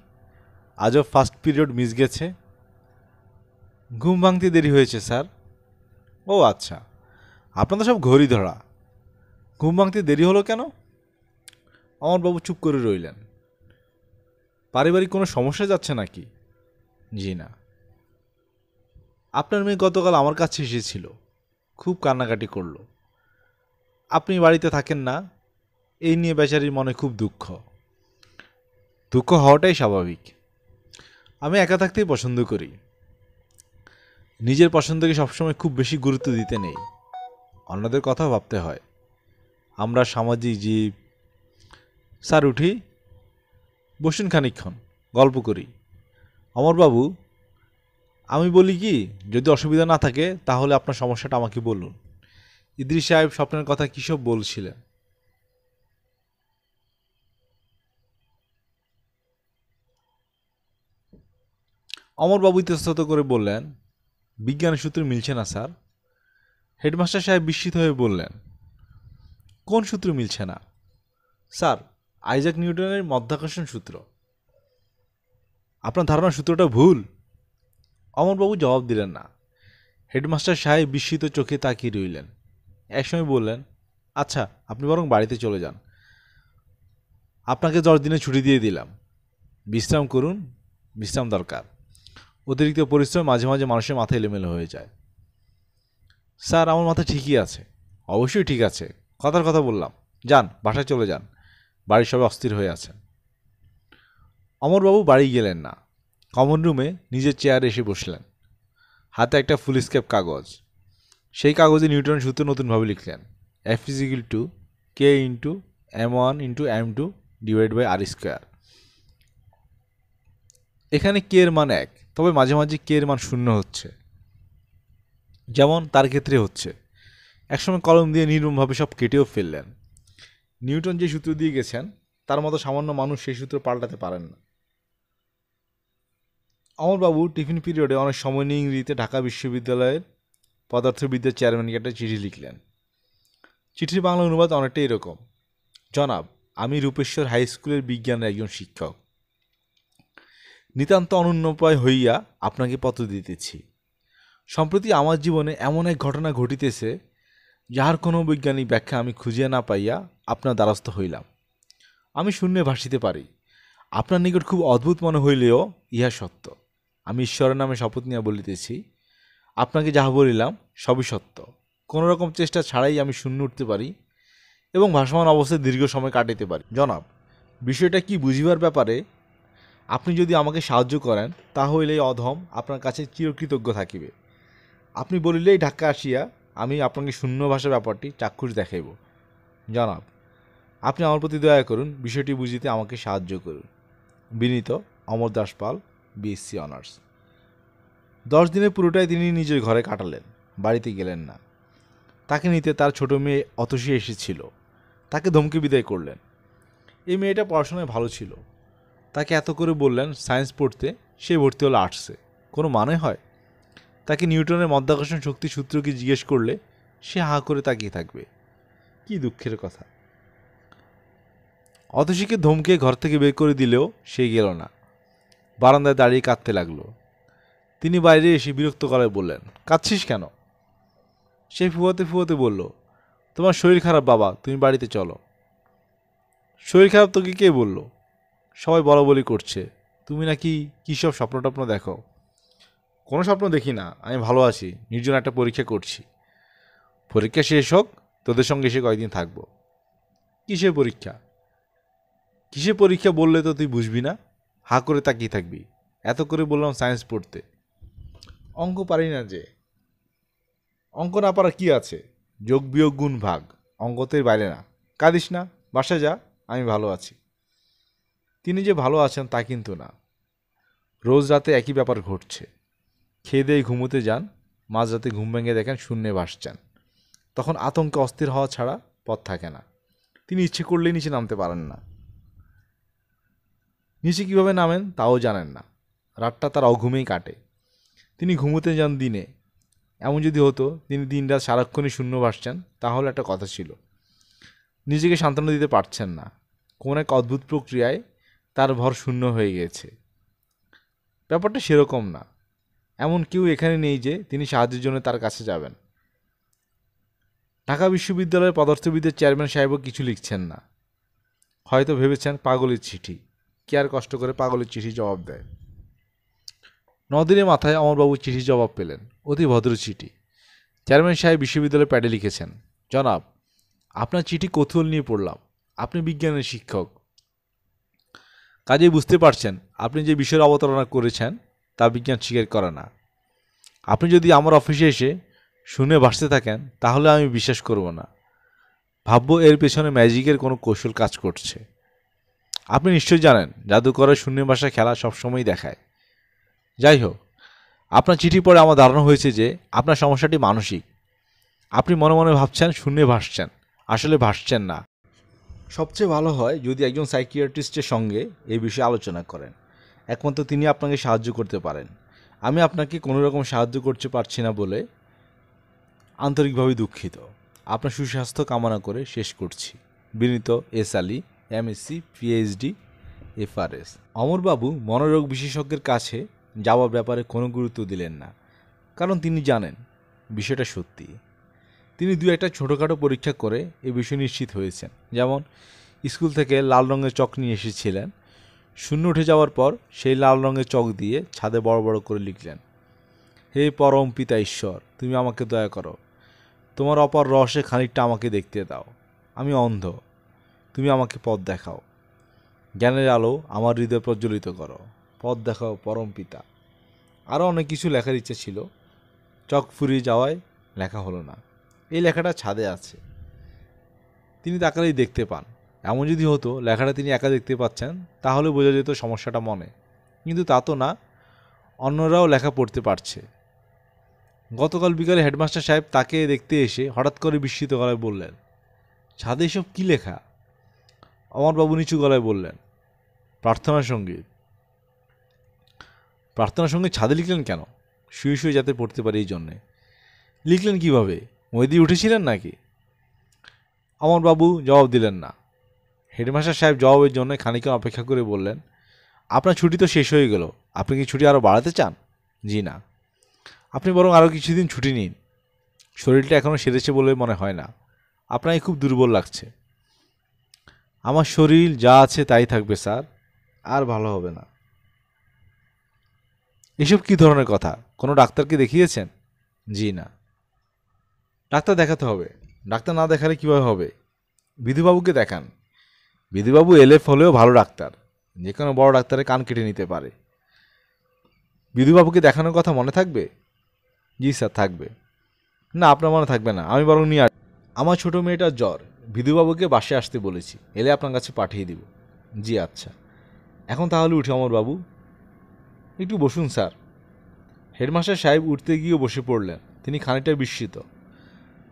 আজও ফার্স্ট পিরিয়ড মিস গেছে। ঘুম ভাঙতে দেরি হয়েছে স্যার। ও আচ্ছা, আপনাদের সব ঘড়ি ধরা। ঘুম ভাঙতে দেরি হলো কেন? অমরবাবু চুপ করে রইলেন। পারিবারিক কোনো সমস্যা যাচ্ছে নাকি? জি না। আপনার মেয়ে গতকাল আমার কাছে এসেছিল, খুব কান্নাকাটি করলো। আপনি বাড়িতে থাকেন না, এই নিয়ে বেচারির মনে খুব দুঃখ। দুঃখ হওয়াটাই স্বাভাবিক। আমি একা থাকতেই পছন্দ করি। নিজের পছন্দকে সবসময় খুব বেশি গুরুত্ব দিতে নেই, অন্যদের কথা ভাবতে হয়। আমরা সামাজিক জীব। স্যার উঠি? বসুন খানিকক্ষণ, গল্প করি। অমরবাবু, আমি বলি কি, যদি অসুবিধা না থাকে তাহলে আপনার সমস্যাটা আমাকে বলুন। ইদ্রিস সাহেব স্বপ্নের কথা কী সব বলছিলেন। অমরবাবু ইতস্তত করে বললেন, বিজ্ঞানের সূত্র মিলছে না স্যার। হেডমাস্টার সাহেব বিস্মিত হয়ে বললেন, কোন সূত্র মিলছে না? স্যার, আইজাক নিউটনের মাধ্যাকর্ষণ সূত্র। আপনার ধারণা সূত্রটা ভুল? অমরবাবু জবাব দিলেন না। হেডমাস্টার সাহেব বিস্মিত চোখে তাকিয়ে রইলেন। একসময় বললেন, আচ্ছা আপনি বরং বাড়িতে চলে যান। আপনাকে 10 দিনের ছুটি দিয়ে দিলাম। বিশ্রাম করুন, বিশ্রাম দরকার। অতিরিক্ত পরিশ্রম মাঝে মাঝে মানুষের মাথা এলোমেলো হয়ে যায়। স্যার, আমার মাথা ঠিকই আছে। অবশ্যই ঠিক আছে, কথার কথা বললাম। যান, বাসায় চলে যান। বাড়ির সবাই অস্থির হয়ে আছেন। অমরবাবু বাড়ি গেলেন না। কমন রুমে নিজের চেয়ারে এসে বসলেন। হাতে একটা ফুল স্কেপ কাগজ। সেই কাগজে নিউটনের সূত্র নতুনভাবে লিখলেন, F is equal to K into m1 into m2 divide by R square. এখানে কে এর মান 1, তবে মাঝে মাঝে কে এর মান 0 হচ্ছে, যেমন তার ক্ষেত্রে হচ্ছে। একসময় কলম দিয়ে নির্মমভাবে সব কেটেও ফেললেন। নিউটন যে সূত্র দিয়ে গেছেন, তার মতো সামান্য মানুষ সেই সূত্র পাল্টাতে পারেন না। অমরবাবু টিফিন পিরিয়ডে অনেক সময় নিয়ে ইংরেজিতে ঢাকা বিশ্ববিদ্যালয়ের পদার্থবিদ্যার চেয়ারম্যানকে একটা চিঠি লিখলেন। চিঠির বাংলা অনুবাদ অনেকটা এরকম, জনাব, আমি রূপেশ্বর হাই স্কুলের বিজ্ঞানের একজন শিক্ষক। নিতান্ত অনন্যোপায় হইয়া আপনাকে পত্র দিতেছি। সম্প্রতি আমার জীবনে এমন এক ঘটনা ঘটিতেছে, যাহার কোনো বৈজ্ঞানিক ব্যাখ্যা আমি খুঁজিয়া না পাইয়া আপনার দ্বারস্থ হইলাম। আমি শূন্যে ভাসিতে পারি, আপনার নিকট খুব অদ্ভুত মনে হইলেও ইহা সত্য। আমি ঈশ্বরের নামে শপথ নিয়ে বলিতেছি, আপনাকে যাহা বলিলাম সবই সত্য। কোনো রকম চেষ্টা ছাড়াই আমি শূন্য উঠতে পারি এবং ভাসমান অবস্থায় দীর্ঘ সময় কাটাইতে পারি। জনাব, বিষয়টা কি বুঝিবার ব্যাপারে আপনি যদি আমাকে সাহায্য করেন, তাহলে এই অধম আপনার কাছে চিরকৃতজ্ঞ থাকিবে। আপনি বলিলেই ঢাকা আসিয়া আমি আপনাকে শূন্য ভাষা ব্যাপারটি চাক্ষুষ দেখাইব। জনাব, আপনি আমার প্রতি দয়া করুন, বিষয়টি বুঝিতে আমাকে সাহায্য করুন। বিনীত অমর দাস পাল, বিএসসি অনার্স। 10 দিনের পুরোটাই তিনি নিজের ঘরে কাটালেন, বাড়িতে গেলেন না। তাকে নিতে তার ছোট মেয়ে অতসী এসেছিল। তাকে ধমকে বিদায় করলেন। এই মেয়েটা পড়াশোনায় ভালো ছিল, তাকে এত করে বললেন সায়েন্স পড়তে, সে ভর্তি হলো আর্টসে। কোনো মানে হয়? তাকে নিউটনের মাধ্যাকর্ষণ শক্তি সূত্র কি জিজ্ঞেস করলে সে হা করে তাকিয়ে থাকবে। কি দুঃখের কথা! অতসীকে ধমকে ঘর থেকে বের করে দিলেও সে গেল না, বারান্দায় দাঁড়িয়ে কাঁদতে লাগলো। তিনি বাইরে এসে বিরক্ত গলায় বললেন, কাঁদছিস কেন? সে ফুয়াতে ফুয়াতে বলল, তোমার শরীর খারাপ বাবা, তুমি বাড়িতে চলো। শরীর খারাপ তোকে কে বলল? সবাই বলা বলি করছে তুমি নাকি কী সব স্বপ্ন টপ্ন দেখো। কোনো স্বপ্ন দেখি না, আমি ভালো আছি, নির্জন একটা পরীক্ষা করছি। পরীক্ষা শেষ হোক, তোদের সঙ্গে এসে কয়েকদিন থাকবো। কিসের পরীক্ষা? কিসের পরীক্ষা বললে তো তুই বুঝবি না, হা করে তাকিয়ে থাকবি। এত করে বললাম সায়েন্স পড়তে। অঙ্ক পারি না যে। অঙ্ক না পারা কি আছে, যোগ বিয়োগ গুণ ভাগ, অঙ্কতের বাইরে না। কাঁদিস না, বাসায় যা, আমি ভালো আছি। তিনি যে ভালো আছেন তা কিন্তু না, রোজ রাতে একই ব্যাপার ঘটছে। খেয়ে দিয়ে ঘুমোতে যান, মাঝরাতে ঘুম ভেঙে দেখেন শূন্যে ভাসছেন। তখন আতঙ্কে অস্থির হওয়া ছাড়া পথ থাকে না। তিনি ইচ্ছে করলেই নিচে নামতে পারেন না। নিচে কীভাবে নামেন তাও জানেন না। রাতটা তার অঘুমেই কাটে। তিনি ঘুমোতে যান দিনে। এমন যদি হতো তিনি দিনরাত সারাক্ষণই শূন্য ভাসছেন, তাহলে একটা কথা ছিল। নিজেকে সান্ত্বনা দিতে পারছেন না। কোন এক অদ্ভুত প্রক্রিয়ায় তার ভর শূন্য হয়ে গেছে। ব্যাপারটা সেরকম না। এমন কেউ এখানে নেই যে তিনি সাহায্যের জন্য তার কাছে যাবেন। ঢাকা বিশ্ববিদ্যালয়ের পদার্থবিদের চেয়ারম্যান সাহেবও কিছু লিখছেন না। হয়তো ভেবেছেন পাগলের চিঠি, কে আর কষ্ট করে পাগলের চিঠি জবাব দেয়। 9 দিনের মাথায় অমরবাবু চিঠি জবাব পেলেন। অতি ভদ্র চিঠি। চেয়ারম্যান সাহেব বিশ্ববিদ্যালয়ের প্যাডে লিখেছেন, জনাব, আপনার চিঠি কৌতূহল নিয়ে পড়লাম। আপনি বিজ্ঞানের শিক্ষক, কাজেই বুঝতে পারছেন আপনি যে বিষয়ের অবতারণা করেছেন তা বিজ্ঞান স্বীকার করে না। আপনি যদি আমার অফিসে এসে শুনে ভাসতে থাকেন তাহলে আমি বিশ্বাস করব না। ভাববো এর পেছনে ম্যাজিকের কোনো কৌশল কাজ করছে। আপনি নিশ্চয়ই জানেন জাদুকরের শূন্য ভাষা খেলা সবসময়ই দেখায়। যাই হোক, আপনার চিঠি পড়ে আমার ধারণা হয়েছে যে আপনার সমস্যাটি মানসিক। আপনি মনে মনে ভাবছেন শূন্যে ভাসছেন, আসলে ভাসছেন না। সবচেয়ে ভালো হয় যদি একজন সাইকিয়াট্রিস্টের সঙ্গে এই বিষয়ে আলোচনা করেন। একমাত্র তিনি আপনাকে সাহায্য করতে পারেন। আমি আপনাকে কোনো রকম সাহায্য করতে পারছি না বলে আন্তরিকভাবে দুঃখিত। আপনার সুস্বাস্থ্য কামনা করে শেষ করছি। বিনীত S Ali, MSc, PhD, FRS। অমরবাবু মনোরোগ বিশেষজ্ঞের কাছে যাওয়ার ব্যাপারে কোনো গুরুত্ব দিলেন না, কারণ তিনি জানেন বিষয়টা সত্যি। তিনি দু একটা ছোটোখাটো পরীক্ষা করে এ বিষয়ে নিশ্চিত হয়েছেন। যেমন স্কুল থেকে লাল রঙের চক নিয়ে এসেছিলেন। শূন্য উঠে যাওয়ার পর সেই লাল রঙের চক দিয়ে ছাদে বড় বড় করে লিখলেন, হে পরম পিতা ঈশ্বর, তুমি আমাকে দয়া করো। তোমার অপার রসে খানিকটা আমাকে দেখতে দাও। আমি অন্ধ, তুমি আমাকে পথ দেখাও। জ্ঞানের আলো আমার হৃদয় প্রজ্বলিত করো। পথ দেখাও পরম পিতা। আরও অনেক কিছু লেখার ইচ্ছে ছিল, চক ফুরিয়ে যাওয়ায় লেখা হলো না। এই লেখাটা ছাদে আছে, তিনি তাকালেই দেখতে পান। এমন যদি হতো লেখাটা তিনি একা দেখতে পাচ্ছেন তাহলে বোঝা যেত সমস্যাটা মনে, কিন্তু তা তো না, অন্যরাও লেখা পড়তে পারছে। গতকাল বিকালে হেডমাস্টার সাহেব তাকে দেখতে এসে হঠাৎ করে বিস্মিত গলায় বললেন, ছাদে এসব কী লেখা? অমরবাবু নিচু গলায় বললেন, প্রার্থনা সঙ্গীত। প্রার্থনা সঙ্গীত ছাদে লিখলেন কেন? শুয়ে শুয়ে যাতে পড়তে পারি এই জন্যে। লিখলেন কিভাবে? মই দিয়ে উঠেছিলেন নাকি? অমরবাবু জবাব দিলেন না। হেডমাস্টার সাহেব জবাবের জন্য খানিকক্ষণ অপেক্ষা করে বললেন, আপনার ছুটি তো শেষ হয়ে গেল, আপনি কি ছুটি আরও বাড়াতে চান? জি না, আপনি বরং আরও কিছুদিন ছুটি নিন। শরীরটা এখনও সেরেছে বলে মনে হয় না, আপনাকে খুব দুর্বল লাগছে। আমার শরীর যা আছে তাই থাকবে স্যার, আর ভালো হবে না। এসব কী ধরনের কথা? কোনো ডাক্তারকে দেখিয়েছেন? জি না। ডাক্তার দেখাতে হবে। ডাক্তার না দেখালে কীভাবে হবে? বিধুবাবুকে দেখান। বিধুবাবু LF হলেও ভালো ডাক্তার, যে কোনো বড় ডাক্তারের কান কেটে নিতে পারে। বিধুবাবুকে দেখানোর কথা মনে থাকবে? জি স্যার, থাকবে। না, আপনার মনে থাকবে না, আমি বরং নিয়ে আমার ছোটো মেয়েটার জ্বর, বিধুবাবুকে বাসে আসতে বলেছি, এলে আপনার কাছে পাঠিয়ে দিব। জি আচ্ছা, এখন তাহলে উঠি অমরবাবু। একটু বসুন স্যার। হেডমাস্টার সাহেব উঠতে গিয়ে বসে পড়লেন। তিনি খানিকটা বিস্মিত,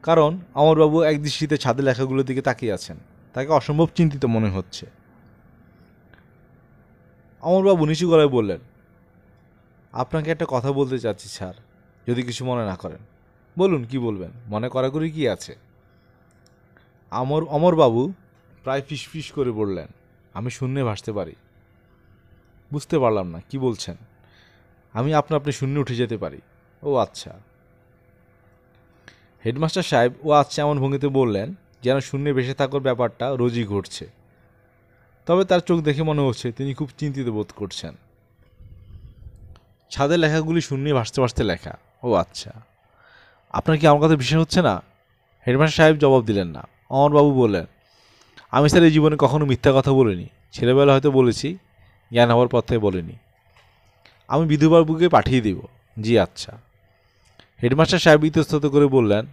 কারণ অমরবাবু একদৃষ্টিতে ছাদে লেখাগুলোর দিকে তাকিয়ে আছেন। তাকে অসম্ভব চিন্তিত মনে হচ্ছে। অমরবাবু নিচু গলায় বললেন, আপনাকে একটা কথা বলতে চাচ্ছি স্যার, যদি কিছু মনে না করেন। বলুন, কি বলবেন? মনে করাকরি কি আছে? অমরবাবু প্রায় ফিসফিস করে বললেন, আমি শূন্যে ভাসতে পারি। বুঝতে পারলাম না, কি বলছেন? আমি আপনি শূন্যে উঠে যেতে পারি। ও আচ্ছা। হেডমাস্টার সাহেব ও আচ্ছা এমন ভঙ্গিতে বললেন যেন শূন্যে ভেসে থাকার ব্যাপারটা রোজই ঘটছে। তবে তার চোখ দেখে মনে হচ্ছে তিনি খুব চিন্তিত বোধ করছেন। ছাদের লেখাগুলি শূন্যে ভাসতে ভাসতে লেখা। ও আচ্ছা, আপনার কি আমার কথা বিশ্বাস হচ্ছে না? হেডমাস্টার সাহেব জবাব দিলেন না। অমরবাবু বললেন, আমি স্যার এই জীবনে কখনো মিথ্যা কথা বলিনি। ছেলেবেলা হয়তো বলেছি, জ্ঞান হওয়ার পর থেকে বলিনি। আমি বিধুবাবুকে পাঠিয়ে দিব। জি আচ্ছা। হেডমাস্টার সাহেব ইতস্তত করে বললেন,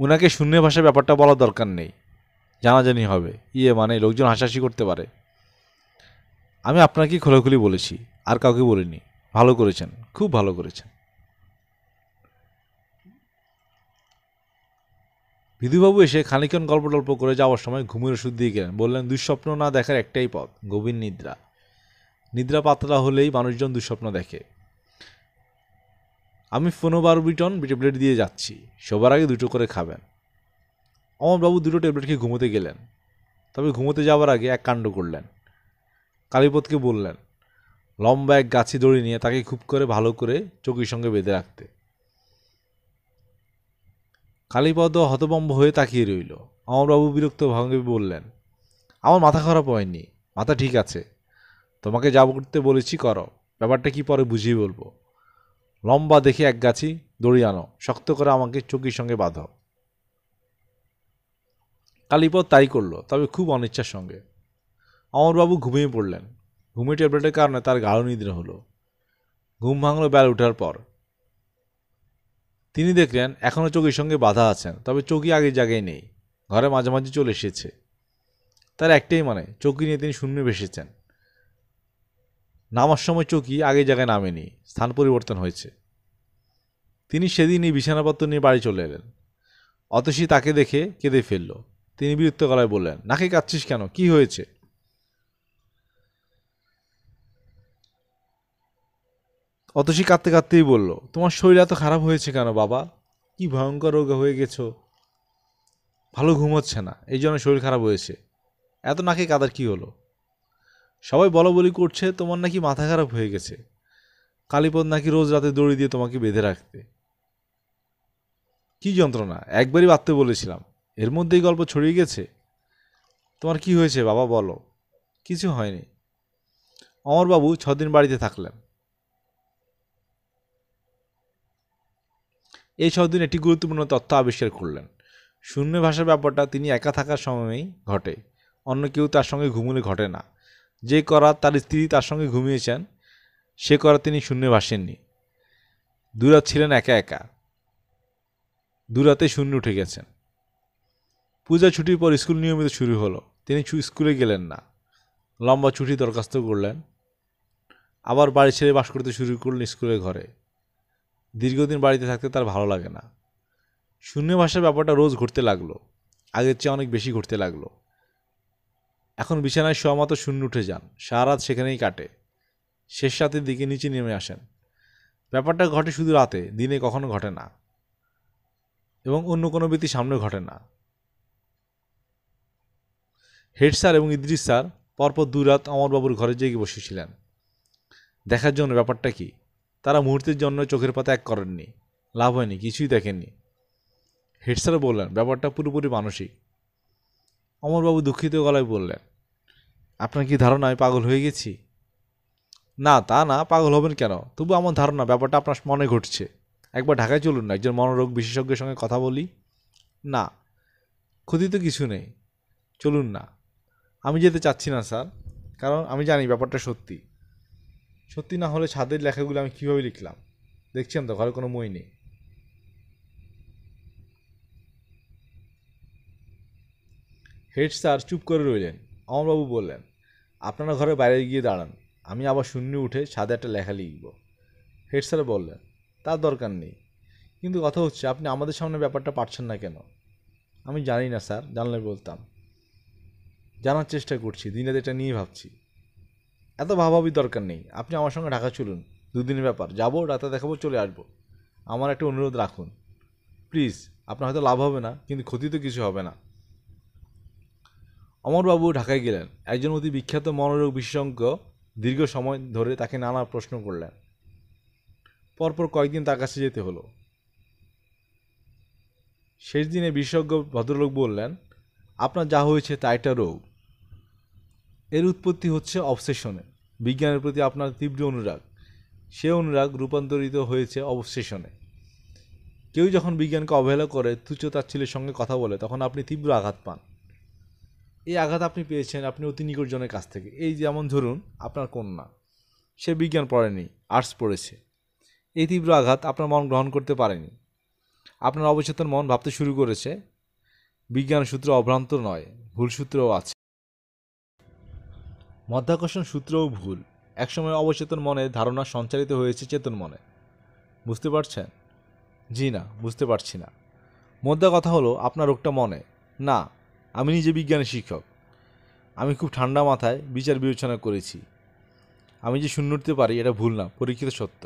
ওনাকে শূন্য ভাষায় ব্যাপারটা বলার দরকার নেই, জানাজানি হবে। মানে লোকজন হাসাহাসি করতে পারে। আমি আপনাকে খোলাখুলি বলেছি, আর কাউকে বলিনি। ভালো করেছেন, খুব ভালো করেছেন। বিধুবাবু এসে খানিকক্ষণ গল্প টল্প করে যাওয়ার সময় ঘুমের ওষুধ দিয়ে গেলেন। বললেন, দুঃস্বপ্ন না দেখার একটাই পথ, গভীর নিদ্রা। নিদ্রা পাতলা হলেই মানুষজন দুঃস্বপ্ন দেখে। আমি ফেনোবারবিটন ট্যাবলেট দিয়ে যাচ্ছি, শোবার আগে 2টো করে খাবেন। অমরবাবু 2টো ট্যাবলেট খেয়ে ঘুমোতে গেলেন। তবে ঘুমোতে যাওয়ার আগে এক কাণ্ড করলেন। কালীপদকে বললেন লম্বা এক গাছি দড়ি নিয়ে তাকে খুব করে ভালো করে চৌকির সঙ্গে বেঁধে রাখতে। কালীপদ হতভম্ব হয়ে তাকিয়ে রইল। অমরবাবু বিরক্ত ভঙ্গে বললেন, আমার মাথা খারাপ হয়নি, মাথা ঠিক আছে। তোমাকে যা করতে বলেছি করো, ব্যাপারটা কি পরে বুঝিয়ে বলবো। লম্বা দেখে এক গাছি দড়ি আনো, শক্ত করে আমাকে চৌকির সঙ্গে বাঁধো। কালীপদ তাই করল, তবে খুব অনিচ্ছার সঙ্গে। অমরবাবু ঘুমিয়ে পড়লেন। ঘুমিয়ে ট্যাবলেটের কারণে তার গাঢ় নিদ্রা হলো। ঘুম ভাঙল বেলা ওঠার পর। তিনি দেখলেন এখনও চৌকির সঙ্গে বাঁধা আছেন, তবে চৌকি আগের জায়গায় নেই, ঘরে মাঝামাঝি চলে এসেছে। তার একটাই মানে, চৌকি নিয়ে তিনি শূন্য ভেসেছেন। নামার সময় চৌকি আগের জায়গায় নামেনি, স্থান পরিবর্তন হয়েছে। তিনি সেদিনই বিছানাপত্র নিয়ে বাড়ি চলে এলেন। অতসী তাকে দেখে কেঁদে ফেলল। তিনি বিরক্ত গলায় বললেন, নাকে কাঁদছিস কেন, কি হয়েছে? অতসী কাঁদতে কাঁদতেই বলল, তোমার শরীর এত খারাপ হয়েছে কেন বাবা? কি ভয়ঙ্কর রোগ হয়ে গেছো, ভালো ঘুম হচ্ছে না, এই জন্য শরীর খারাপ হয়েছে। এত নাকে কাদার কি হলো? সবাই বলা বলি করছে তোমার নাকি মাথা খারাপ হয়ে গেছে। কালীপদ নাকি রোজ রাতে দড়ি দিয়ে তোমাকে বেঁধে রাখতে। কি যন্ত্রণা, একবারই বাঁধতে বলেছিলাম, এর মধ্যেই গল্প ছড়িয়ে গেছে। তোমার কি হয়েছে বাবা, বলো। কিছু হয়নি। অমরবাবু 6 দিন বাড়িতে থাকলেন। এই 6 দিন একটি গুরুত্বপূর্ণ তথ্য আবিষ্কার করলেন। শূন্য ভাষার ব্যাপারটা তিনি একা থাকার সময়ই ঘটে, অন্য কেউ তার সঙ্গে ঘুমুলে ঘটে না। যে করাত তার স্ত্রী তার সঙ্গে ঘুমিয়েছেন, সে করাত তিনি শূন্য ভাসেননি। দুরাত ছিলেন একা একা, দুরাতে শূন্য উঠে গেছেন। পূজা ছুটির পর স্কুল নিয়মিত শুরু হলো। তিনি স্কুলে গেলেন না, লম্বা ছুটি দরখাস্ত করলেন। আবার বাড়ি ছেড়ে বাস করতে শুরু করলেন স্কুলের ঘরে। দীর্ঘদিন বাড়িতে থাকতে তার ভালো লাগে না। শূন্য ভাষার ব্যাপারটা রোজ ঘটতে লাগলো, আগের চেয়ে অনেক বেশি ঘটতে লাগলো। এখন বিছানায় শোয়া মতো শূন্য উঠে যান, সারা রাত সেখানেই কাটে। শেষ রাতের দিকে নিচে নেমে আসেন। ব্যাপারটা ঘটে শুধু রাতে, দিনে কখনো ঘটে না, এবং অন্য কোনো ব্যক্তি সামনে ঘটে না। হেড স্যার এবং ইদ্রিস স্যার পরপর 2 রাত অমরবাবুর ঘরে জেগে বসেছিলেন দেখার জন্য ব্যাপারটা কি। তারা মুহূর্তের জন্য চোখের পাতা এক করেননি, লাভ হয়নি, কিছুই দেখেননি। হেড স্যার বললেন, ব্যাপারটা পুরোপুরি মানসিক। অমরবাবু দুঃখিত গলায় বললেন, আপনার কি ধারণা আমি পাগল হয়ে গেছি? না, তা না, পাগল হবেন কেন, তবু আমার ধারণা ব্যাপারটা আপনার মনে ঘটছে। একবার ঢাকায় চলুন না, একজন মনোরোগ বিশেষজ্ঞের সঙ্গে কথা বলি। না, ক্ষতি তো কিছু নেই, চলুন না। আমি যেতে চাচ্ছি না স্যার, কারণ আমি জানি ব্যাপারটা সত্যি। সত্যি না হলে ছাদের লেখাগুলো আমি কীভাবে লিখলাম? দেখছেন তো, ঘরে কোনো মই নেই। হেড স্যার চুপ করে রইলেন। অমরবাবু বললেন, আপনারা ঘরে বাইরে গিয়ে দাঁড়ান, আমি আবার শূন্য উঠে ছাদে একটা লেখা লিখব। হেড স্যার বললেন, তার দরকার নেই, কিন্তু কথা হচ্ছে আপনি আমাদের সামনে ব্যাপারটা পারছেন না কেন? আমি জানি না স্যার, জানলে বলতাম। জানার চেষ্টা করছি, দিনে এটা নিয়ে ভাবছি। এত ভাবাভাবির দরকার নেই, আপনি আমার সঙ্গে ঢাকা চলুন, 2 দিনের ব্যাপার, যাবো, রাতে দেখাবো, চলে আসবো। আমার একটা অনুরোধ রাখুন প্লিজ। আপনার হয়তো লাভ হবে না, কিন্তু ক্ষতি তো কিছু হবে না। অমরবাবু ঢাকায় গেলেন। একজন অতি বিখ্যাত মনোরোগ বিশেষজ্ঞ দীর্ঘ সময় ধরে তাকে নানা প্রশ্ন করলেন। পরপর কয়েকদিন তার কাছে যেতে হলো। শেষ দিনে বিশেষজ্ঞ ভদ্রলোক বললেন, আপনার যা হয়েছে তা একটা রোগ। এর উৎপত্তি হচ্ছে অবসেশনে। বিজ্ঞানের প্রতি আপনার তীব্র অনুরাগ, সে অনুরাগ রূপান্তরিত হয়েছে অবসেশনে। কেউ যখন বিজ্ঞানকে অবহেলা করে, তুচ্ছ-তাচ্ছিল্যের সঙ্গে কথা বলে, তখন আপনি তীব্র আঘাত পান। এই আঘাত আপনি পেয়েছেন আপনি অতি নিকটজনের কাছ থেকে। এই যেমন ধরুন আপনার কন্যা, সে বিজ্ঞান পড়েনি, আর্টস পড়েছে। এই তীব্র আঘাত আপনার মন গ্রহণ করতে পারেনি। আপনার অবচেতন মন ভাবতে শুরু করেছে, বিজ্ঞান সূত্র অভ্রান্ত নয়, ভুল সূত্রও আছে, মাধ্যাকর্ষণ সূত্রও ভুল। একসময় অবচেতন মনে ধারণা সঞ্চারিত হয়েছে চেতন মনে। বুঝতে পারছেন? জি না, বুঝতে পারছি না। মোদ্দা কথা হলো আপনার রোগটা মনে না। আমি নিজে বিজ্ঞানের শিক্ষক। আমি খুব ঠান্ডা মাথায় বিচার বিবেচনা করেছি। আমি যে শূন্য উঠতে পারি এটা ভুল না, পরীক্ষিত সত্য।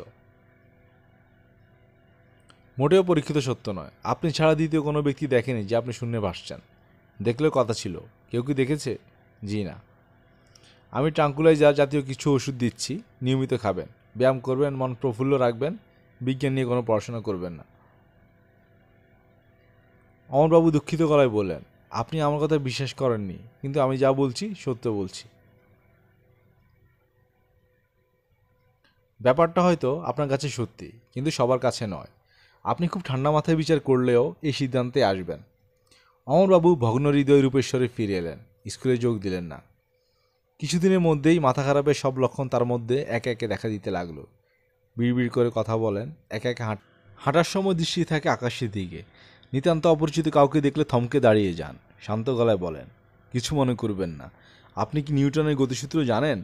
মোটেও পরীক্ষিত সত্য নয়। আপনি ছাড়া দ্বিতীয় কোনো ব্যক্তি দেখেনি যে আপনি শূন্যে ভাসছেন। দেখলেও কথা ছিল। কেউ কি দেখেছে? জি না। আমি ট্রাঙ্কুলাইজার জাতীয় কিছু ওষুধ দিচ্ছি, নিয়মিত খাবেন, ব্যায়াম করবেন, মন প্রফুল্ল রাখবেন, বিজ্ঞান নিয়ে কোনো পড়াশোনা করবেন না। অমরবাবু দুঃখিত গলায় বললেন, আপনি আমার কথা বিশ্বাস করেননি, কিন্তু আমি যা বলছি সত্য বলছি। ব্যাপারটা হয়তো আপনার কাছে সত্যি, কিন্তু সবার কাছে নয়। আপনি খুব ঠান্ডা মাথায় বিচার করলেও এই সিদ্ধান্তে আসবেন। অমরবাবু ভগ্ন হৃদয় রূপেশ্বরে ফিরে এলেন। স্কুলে যোগ দিলেন না। কিছুদিনের মধ্যেই মাথা খারাপের সব লক্ষণ তার মধ্যে একে একে দেখা দিতে লাগলো। বিড়বিড় করে কথা বলেন, একে একে হাঁটার সময় দৃষ্টি থাকে আকাশের দিকে। নিতান্ত অপরিচিত কাউকে দেখলে থমকে দাঁড়িয়ে যান। শান্ত গলায় বলেন, কিছু মনে করবেন না। আপনি কি নিউটনের গতিসূত্র জানেন?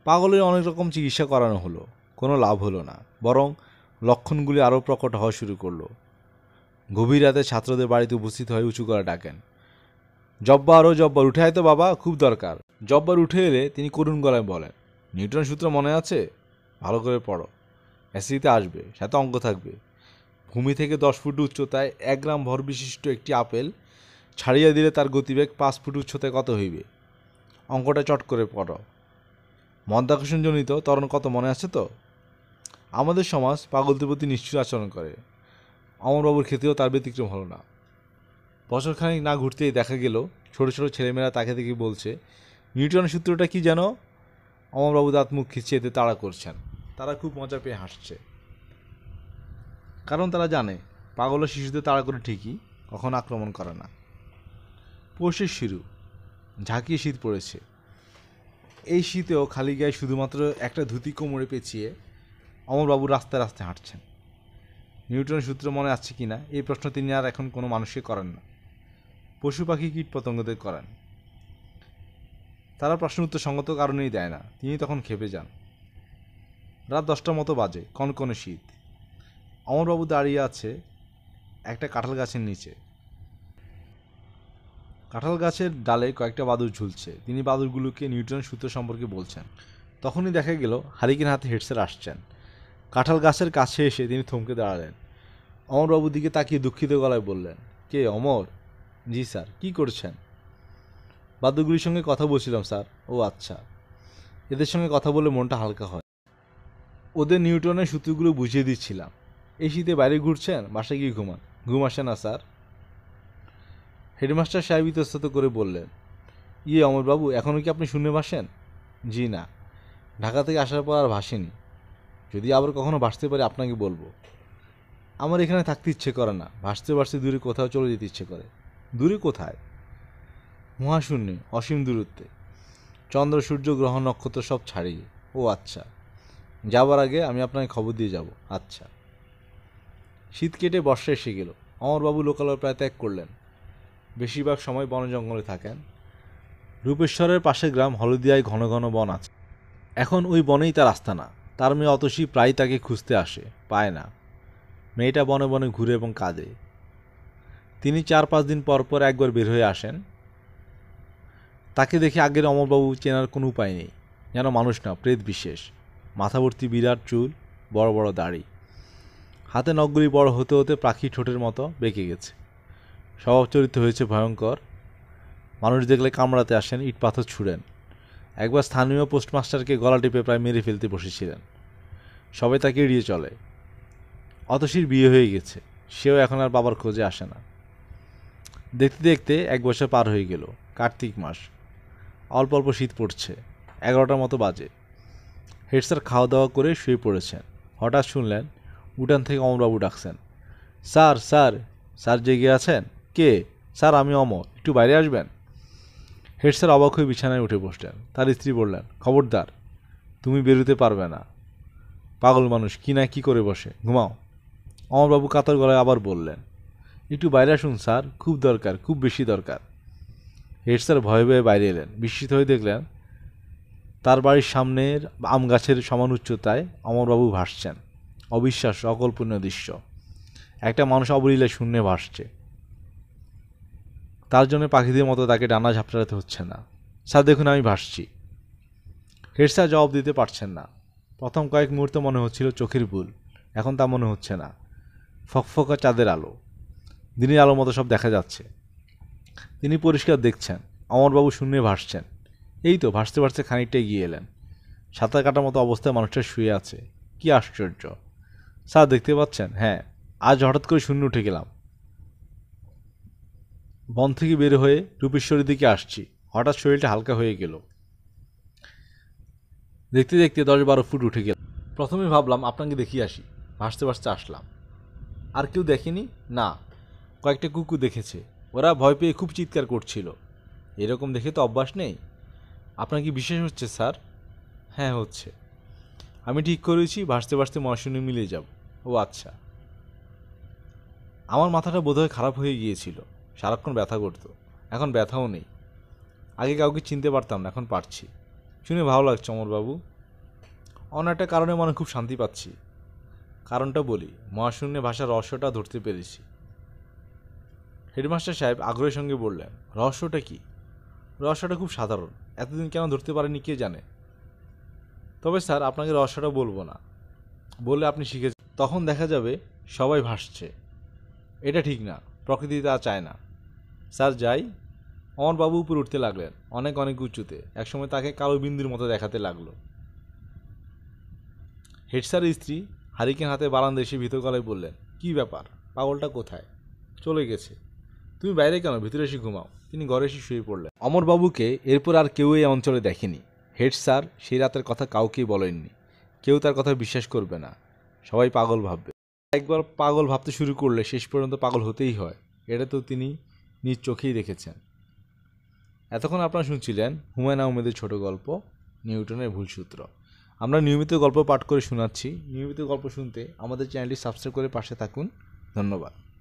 পাগলের অনেক রকম চিকিৎসা করানো হলো, কোনো লাভ হলো না, বরং লক্ষণগুলি আরও প্রকট হওয়া শুরু করলো। গভীর রাতে ছাত্রদের বাড়িতে উপস্থিত হয়ে উঁচু করে ডাকেন, জব্বার ও জব্বার, উঠে আয় তো বাবা, খুব দরকার। জব্বার উঠে এলে তিনি করুণ গলায় বলেন, নিউটন সূত্র মনে আছে? ভালো করে পড়ো, এসিতে আসবে, সাথে অঙ্ক থাকবে। ভূমি থেকে 10 ফুট উচ্চতায় 1 গ্রাম ভর বিশিষ্ট একটি আপেল ছাড়িয়ে দিলে তার গতিবেগ 5 ফুট উচ্চতায় কত হইবে? অঙ্কটা চট করে পড়ো। মধ্যাকর্ষণজনিত ত্বরণ কত মনে আছে তো? আমাদের সমাজ পাগলদের প্রতি নিষ্ঠুর আচরণ করে। অমরবাবুর ক্ষেত্রেও তার ব্যতিক্রম হলো না। বছরখানিক না ঘুরতেই দেখা গেল ছোট ছোট ছেলেমেয়েরা তাকে দেখে বলছে, নিউটনের সূত্রটা কি যেন? অমরবাবু দাঁত মুখ খিচিয়ে এতে তাড়া করছেন। তারা খুব মজা পেয়ে হাসছে, কারণ তারা জানে পাগল শিশুদের তাড়া করে ঠিকই, কখনো আক্রমণ করে না। পৌষের শুরু, ঝাঁকিয়ে শীত পড়েছে। এই শীতেও খালি গায়ে শুধুমাত্র একটা ধুতি কোমরে পেঁচিয়ে অমরবাবু রাস্তায় রাস্তায় হাঁটছেন। নিউটনের সূত্র মনে আছে কি না এই প্রশ্ন তিনি আর এখন কোনো মানুষকে করেন না, পশু পাখি কীট পতঙ্গদের করেন। তারা প্রশ্ন উত্তর সঙ্গত কারণেই দেয় না। তিনি তখন খেপে যান। রাত 10টার মতো বাজে, কনকনে শীত। অমরবাবু দাঁড়িয়ে আছে একটা কাঁঠাল গাছের নিচে। কাঁঠাল গাছের ডালে কয়েকটা বাদুড় ঝুলছে। তিনি বাদুড়গুলোকে নিউটনের সূত্র সম্পর্কে বলছেন। তখনই দেখা গেল হারিকেন হাতে হেড স্যার আসছেন। কাঁঠাল গাছের কাছে এসে তিনি থমকে দাঁড়ালেন। অমরবাবুর দিকে তাকিয়ে দুঃখিত গলায় বললেন, কে অমর? জি স্যার। কি করছেন? বাদুড়গুলির সঙ্গে কথা বলছিলাম স্যার। ও আচ্ছা। এদের সঙ্গে কথা বলে মনটা হালকা হয়। ওদের নিউটনের সূত্রগুলো বুঝিয়ে দিচ্ছিলাম। এই শীতে বাইরে ঘুরছেন, বাসায় গিয়ে ঘুমান। ঘুম আসে না স্যার? হেডমাস্টার সাহেব ইতস্তত করে বললেন, অমরবাবু, এখনও কি আপনি শূন্যে ভাসেন? জি না, ঢাকা থেকে আসার পর আর ভাসেনি। যদি আবার কখনো ভাসতে পারি আপনাকে বলবো। আমার এখানে থাকতে ইচ্ছে করে না, ভাসতে ভাসতে দূরে কোথাও চলে যেতে ইচ্ছে করে। দূরে কোথায়? মহাশূন্যে, অসীম দূরত্বে, চন্দ্র সূর্য গ্রহ নক্ষত্র সব ছাড়িয়ে। ও আচ্ছা, যাবার আগে আমি আপনাকে খবর দিয়ে যাব। আচ্ছা। শীত কেটে বর্ষা এসে গেল। অমরবাবু লোকালয় প্রায় ত্যাগ করলেন। বেশিরভাগ সময় বন জঙ্গলে থাকেন। রূপেশ্বরের পাশের গ্রাম হলদিয়ায় ঘন ঘন বন আছে। এখন ওই বনেই তার আস্তানা। তার মেয়ে অতসী প্রায় তাকে খুঁজতে আসে, পায় না। মেয়েটা বনে বনে ঘুরে এবং কাঁদে। তিনি 4-5 দিন পর পর একবার বের হয়ে আসেন। তাকে দেখে আগের অমরবাবু চেনার কোনো উপায় নেই, যেন মানুষ না, প্রেত বিশেষ। মাথা ভর্তি বিরাট চুল, বড় বড় দাড়ি, হাতে নখগুলি বড় হতে হতে পাখি ঠোঁটের মতো বেঁকে গেছে। স্বভাব চরিত্র হয়েছে ভয়ঙ্কর। মানুষ দেখলে কামড়াতে আসেন, ইট পাথর ছুঁড়েন। একবার স্থানীয় পোস্টমাস্টারকে গলা টিপে প্রায় মেরে ফেলতে বসেছিলেন। সবাই তাকে এড়িয়ে চলে। অতসীর বিয়ে হয়ে গেছে, সেও এখন আর বাবার খোঁজে আসে না। দেখতে দেখতে 1 বছর পার হয়ে গেল। কার্তিক মাস, অল্প অল্প শীত পড়ছে। 11টার মতো বাজে। হেড স্যার খাওয়া দাওয়া করে শুয়ে পড়েছেন। হঠাৎ শুনলেন উঠান থেকে অমরবাবু ডাকছেন, স্যার স্যার। স্যার জেগে আছেন? কে? স্যার, আমি অমর, একটু বাইরে আসবেন? হেড স্যার অবাক হয়ে বিছানায় উঠে বসলেন। তার স্ত্রী বললেন, খবরদার, তুমি বেরোতে পারবে না। পাগল মানুষ, কি না কি করে বসে, ঘুমাও। অমরবাবু কাতর গলায় আবার বললেন, একটু বাইরে আসুন স্যার, খুব দরকার, খুব বেশি দরকার। হেড স্যার ভয়ে ভয়ে বাইরে এলেন। বিস্মিত হয়ে দেখলেন তার বাড়ির সামনের আম গাছের সমান উচ্চতায় অমরবাবু ভাসছেন। অবিশ্বাস্য, অকল্পনীয় দৃশ্য। একটা মানুষ অবলীলায় শূন্যে ভাসছে। তার জন্য পাখিদের মতো তাকে ডানা ঝাপটাতে হচ্ছে না। স্যার দেখুন, আমি ভাসছি। হেড স্যার জবাব দিতে পারছেন না। প্রথম কয়েক মুহূর্তে মনে হচ্ছিল চোখের ভুল, এখন তা মনে হচ্ছে না। ফকফকা চাঁদের আলো, দিনের আলো মতো সব দেখা যাচ্ছে। তিনি পরিষ্কার দেখছেন অমরবাবু শূন্যে ভাসছেন। এই তো ভাসতে ভাসতে খানিকটা এগিয়ে এলেন। সাঁতার কাটার মতো অবস্থায় মানুষটা শুয়ে আছে। কি আশ্চর্য! স্যার দেখতে পাচ্ছেন? হ্যাঁ, আজ হঠাৎ করে শূন্য উঠে গেলাম। বন থেকে বের হয়ে রূপেশ্বরীর দিকে আসছি। হঠাৎ শরীরটা হালকা হয়ে গেল। দেখতে দেখতে 10-12 ফুট উঠে গেল। প্রথমে ভাবলাম আপনাকে দেখিয়ে আসি। ভাসতে ভাসতে আসলাম। আর কেউ দেখেনি? না, কয়েকটা কুকুর দেখেছে। ওরা ভয় পেয়ে খুব চিৎকার করছিল। এরকম দেখে তো অভ্যাস নেই। আপনার কি বিশ্বাস হচ্ছে স্যার? হ্যাঁ, হচ্ছে। আমি ঠিক করেছি ভাসতে ভাসতে মহাশূন্যে মিলে যাব। ও আচ্ছা। আমার মাথাটা বোধহয় খারাপ হয়ে গিয়েছিল। সারাক্ষণ ব্যথা করতো। এখন ব্যথাও নেই। আগে কাউকে চিনতে পারতাম না, এখন পারছি। শুনে ভালো লাগছে অমরবাবু। অন্য একটা কারণে মনে খুব শান্তি পাচ্ছি। কারণটা বলি, মহাশূন্যে ভাষার রহস্যটা ধরতে পেরেছি। হেডমাস্টার সাহেব আগ্রহের সঙ্গে বললেন, রহস্যটা কি? রহস্যটা খুব সাধারণ। এতদিন কেন ধরতে পারেনি কে জানে। তবে স্যার, আপনাকে রহস্যটা বলবো না। বললে আপনি শিখে তখন দেখা যাবে সবাই ভাসছে। এটা ঠিক না, প্রকৃতি তা চায় না। স্যার যাই। অমরবাবু উপরে উঠতে লাগলেন, অনেক অনেক উঁচুতে। একসময় তাকে কালো বিন্দুর মতো দেখাতে লাগলো। হেড স্যারের স্ত্রী হারিকেন হাতে বারান্দায় এসে ভীত গলায় বললেন, কি ব্যাপার, পাগলটা কোথায়? চলে গেছে। তুমি বাইরে কেন? ভিতরে এসে ঘুমাও। তিনি ঘরে এসে শুয়ে পড়লেন। অমরবাবুকে এরপর আর কেউ এই অঞ্চলে দেখেনি। হেড স্যার সেই রাতের কথা কাউকেই বলেননি। কেউ তার কথা বিশ্বাস করবে না। সবাই পাগল ভাববে। একবার পাগল ভাবতে শুরু করলে শেষ পর্যন্ত পাগল হতেই হয়। এটা তো তিনি নিজ চোখেই দেখেছেন। এতক্ষণ আপনারা শুনছিলেন হুমায়ুন আহমেদের ছোট গল্প নিউটনের ভুলসূত্র। আমরা নিয়মিত গল্প পাঠ করে শোনাচ্ছি। নিয়মিত গল্প শুনতে আমাদের চ্যানেলটি সাবস্ক্রাইব করে পাশে থাকুন। ধন্যবাদ।